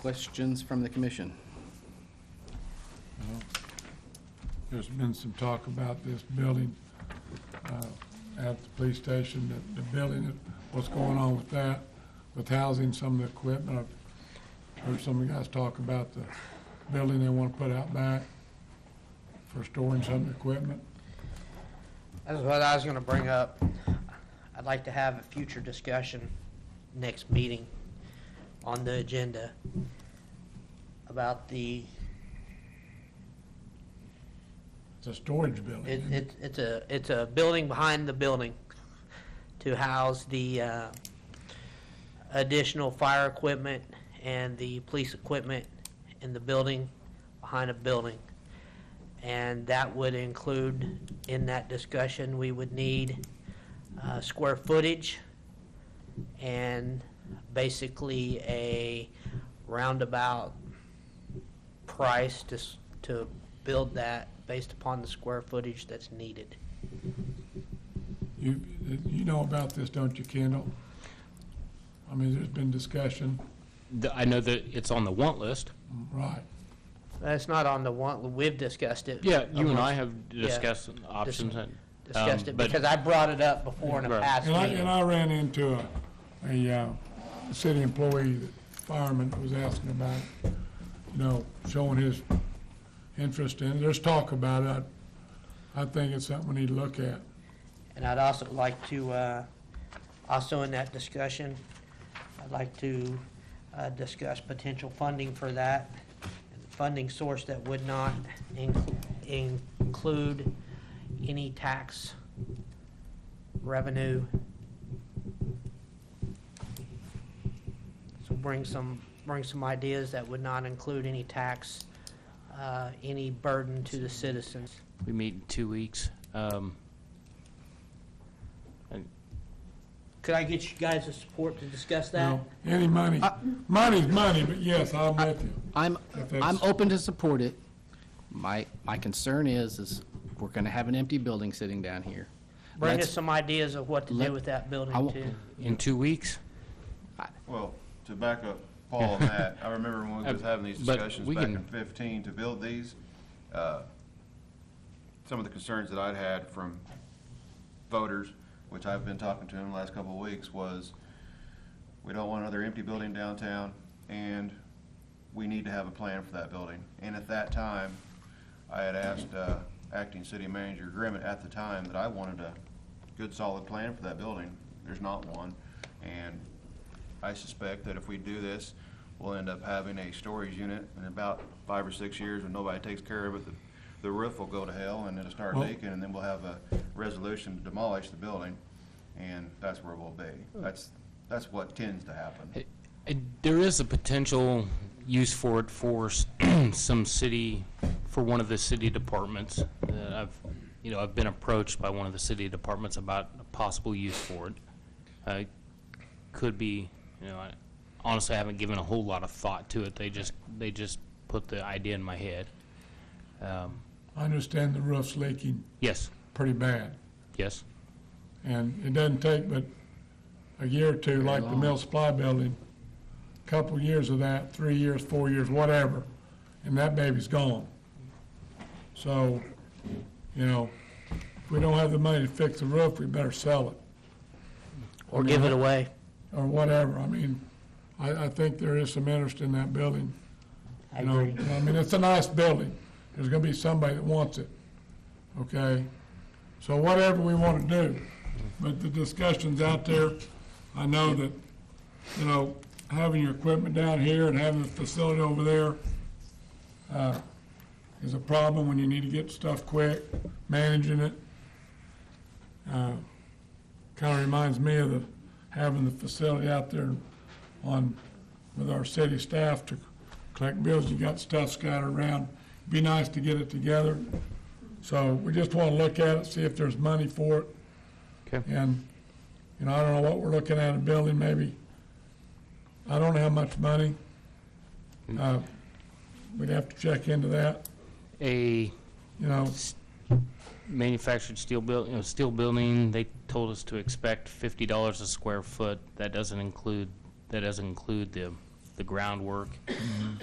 A: Questions from the commission?
J: There's been some talk about this building at the police station, the building, what's going on with that, with housing some of the equipment. I've heard some of the guys talk about the building they want to put out back for storing some of the equipment.
F: That's what I was gonna bring up. I'd like to have a future discussion next meeting on the agenda about the,
J: It's a storage building.
F: it's a building behind the building to house the additional fire equipment and the police equipment in the building behind a building. And that would include, in that discussion, we would need square footage and basically a roundabout price to build that based upon the square footage that's needed.
J: You know about this, don't you, Kendall? I mean, there's been discussion.
H: I know that it's on the want list.
J: Right.
F: That's not on the one, we've discussed it.
H: Yeah, you and I have discussed options.
F: Discussed it
H: but-
F: because I brought it up before in a
H: Right.
F: past meeting.
J: And I ran into a city employee, fireman, that was asking about, showing his interest in it. There's talk about it. I think it's something we need to look at.
F: And I'd also like to, also in that discussion, I'd like to discuss potential funding for that. Funding source that would not include any tax revenue. So bring some ideas that would not include any tax, any burden to the citizens.
H: We meet in 2 weeks.
F: Could I get you guys' support to discuss that?
J: No, any money, money's money, but yes, I'm with you.
A: I'm open to support it. My concern is we're going to have an empty building sitting down here.
F: Bring
A: Let's-
F: us some ideas of what to do with that building too.
H: In 2 weeks?
M: Well, to back up Paul on that, I remember when we was having these
H: But
M: discussions
H: we
M: back
H: can-
M: in 15 to build these, some of the concerns that I'd had from voters, which I've been talking to them the last couple of weeks, was we don't want another empty building downtown, and we need to have a plan for that building. And at that time, I had asked Acting City Manager Grimmett at the time that I wanted a good, solid plan for that building. There's not one. And I suspect that if we do this, we'll end up having a storage unit in about 5 or 6 years, when nobody takes care of it, the roof will go to hell and it'll start
J: Well-
M: leaking, and then we'll have a resolution to demolish the building, and that's where we'll be. That's what tends to happen.
H: There is a potential use for it for some city, for one of the city departments. I've been approached by one of the city departments about a possible use for it. Could be, I honestly haven't given a whole lot of thought to it. They just put the idea in my head.
J: I understand the roof's leaking
H: Yes,
J: pretty bad,
H: yes.
J: and it doesn't take but a year or two, like the Mill Supply Building, couple years of that, 3 years, 4 years, whatever, and that baby's gone. So, if we don't have the money to fix the roof, we better sell it.
F: Or give it away.
J: Or whatever. I mean, I think there is some interest in that building.
F: I
J: You know,
F: agree.
J: I mean, it's a nice building. There's gonna be somebody that wants it, okay? So whatever we wanna do, but the discussion's out there. I know that, having your equipment down here and having the facility over there, is a problem when you need to get stuff quick, managing it. Kinda reminds me of having the facility out there with our city staff to collect bills. You got stuff scattered around. Be nice to get it together. So we just wanna look at it, see if there's money for it.
H: Okay.
J: And, I don't know what we're looking at, a building maybe, I don't know how much money. We'd have to check into that,
H: A
J: you know.
H: manufactured steel building, they told us to expect $50 a square foot. That doesn't include the groundwork.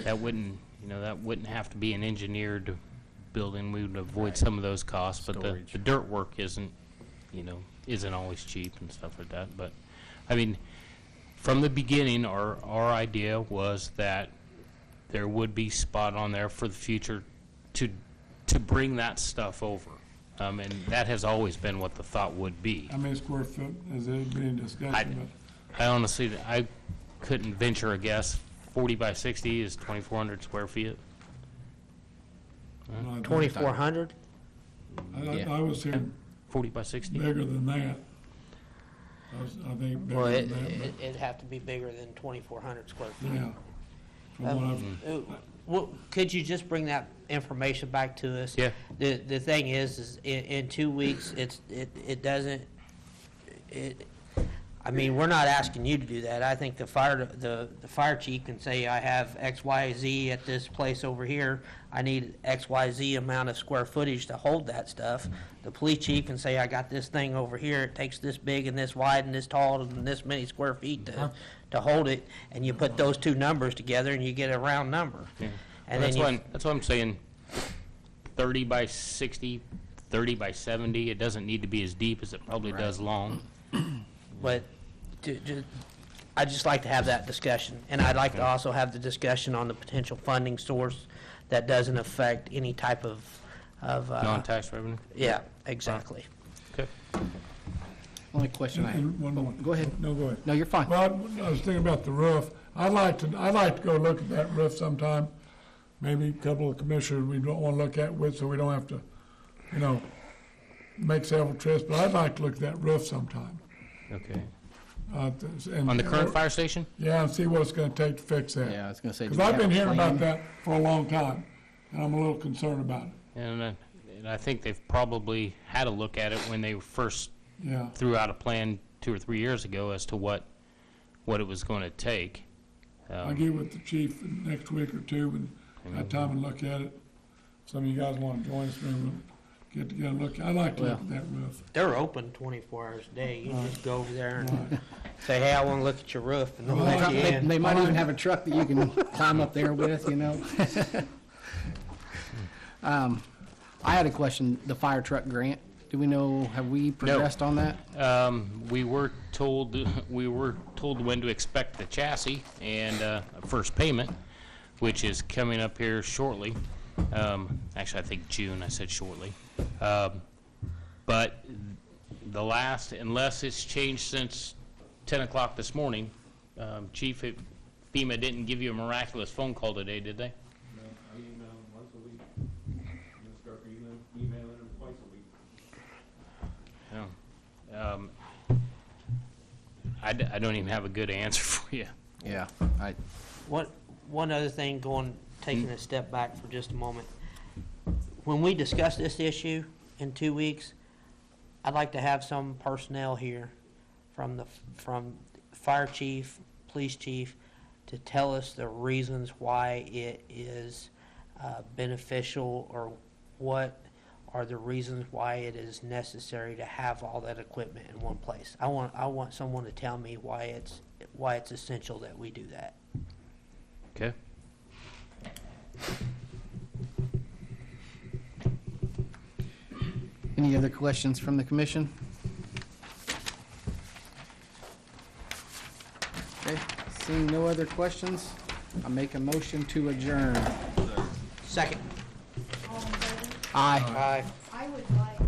H: That wouldn't have to be an engineered building. We would avoid some of those costs, but the dirt work isn't always cheap and stuff like that. But I mean, from the beginning, our idea was that there would be spot on there for the future to bring that stuff over. And that has always been what the thought would be.
J: How many square foot has there been discussion
H: I honestly, I couldn't venture a guess. 40 by 60 is 2,400 square feet.
J: about?
F: 2,400?
J: I was hearing
H: 40 by 60?
J: bigger than that. I think
F: Well,
J: bigger than that,
F: it'd have to be bigger than 2,400 square
J: but,
F: feet.
J: yeah. From what I've,
F: Could you just bring that information back to us?
H: Yeah.
F: The thing is in 2 weeks, I mean, we're not asking you to do that. I think the fire chief can say, I have X, Y, Z at this place over here. I need X, Y, Z amount of square footage to hold that stuff. The police chief can say, I got this thing over here. It takes this big and this wide and this tall and this many square feet to hold it. And you put those two numbers together and you get a round number.
H: Yeah.
F: And
H: Well,
F: then
H: that's why I'm saying 30 by 60, 30 by 70. It doesn't need to be as deep as it probably does long.
F: But I'd just like to have that discussion. And I'd like to also have the discussion on the potential funding source that doesn't affect any type of
H: Non-tax revenue?
F: Yeah, exactly.
H: Okay.
A: Only question I have.
J: and one more.
A: Go ahead.
J: No, go ahead.
A: No, you're fine.
J: Well, I was thinking about the roof. I'd like to go look at that roof sometime. Maybe a couple of commissioners we don't want to look at with, so we don't have to, make several trips. But I'd like to look at that roof sometime.
H: Okay.
J: And-
H: On the current fire station?
J: Yeah, and see what it's gonna take to fix that.
A: Yeah, I was gonna say, do
J: Because
A: we
J: I've
A: have
J: been
A: a
J: hearing
A: plan?
J: about that for a long time, and I'm a little concerned about it.
H: And I think they've probably had a look at it when they first
J: Yeah.
H: threw out a plan 2 or 3 years ago as to what it was going to take.
J: I'll get with the chief next week or two and have time to look at it. Some of you guys want to join us, maybe we'll get together and look. I'd like to look at that roof.
F: They're open 24 hours a day. You just go over there and say, hey, I want to look at your roof, and they'll let you in.
A: They might even have a truck that you can climb up there with, I had a question, the fire truck grant. Do we know, have we progressed on that?
H: We were told when to expect the chassis and a first payment, which is coming up here shortly. Actually, I think June, I said shortly. But unless it's changed since 10 o'clock this morning, Chief, FEMA didn't give you a miraculous phone call today, did they?
O: I email them once a week. I'm gonna start emailing them twice a week.
H: No. I don't even have a good answer for you.
G: Yeah,
F: One other thing, taking a step back for just a moment. When we discuss this issue in 2 weeks, I'd like to have some personnel here from fire chief, police chief, to tell us the reasons why it is beneficial, or what are the reasons why it is necessary to have all that equipment in one place. I want someone to tell me why it's essential that we do that.
H: Okay.
A: Any other questions from the commission? Okay, seeing no other questions, I make a motion to adjourn.
F: Second.
A: Aye.
F: Aye.
D: I would like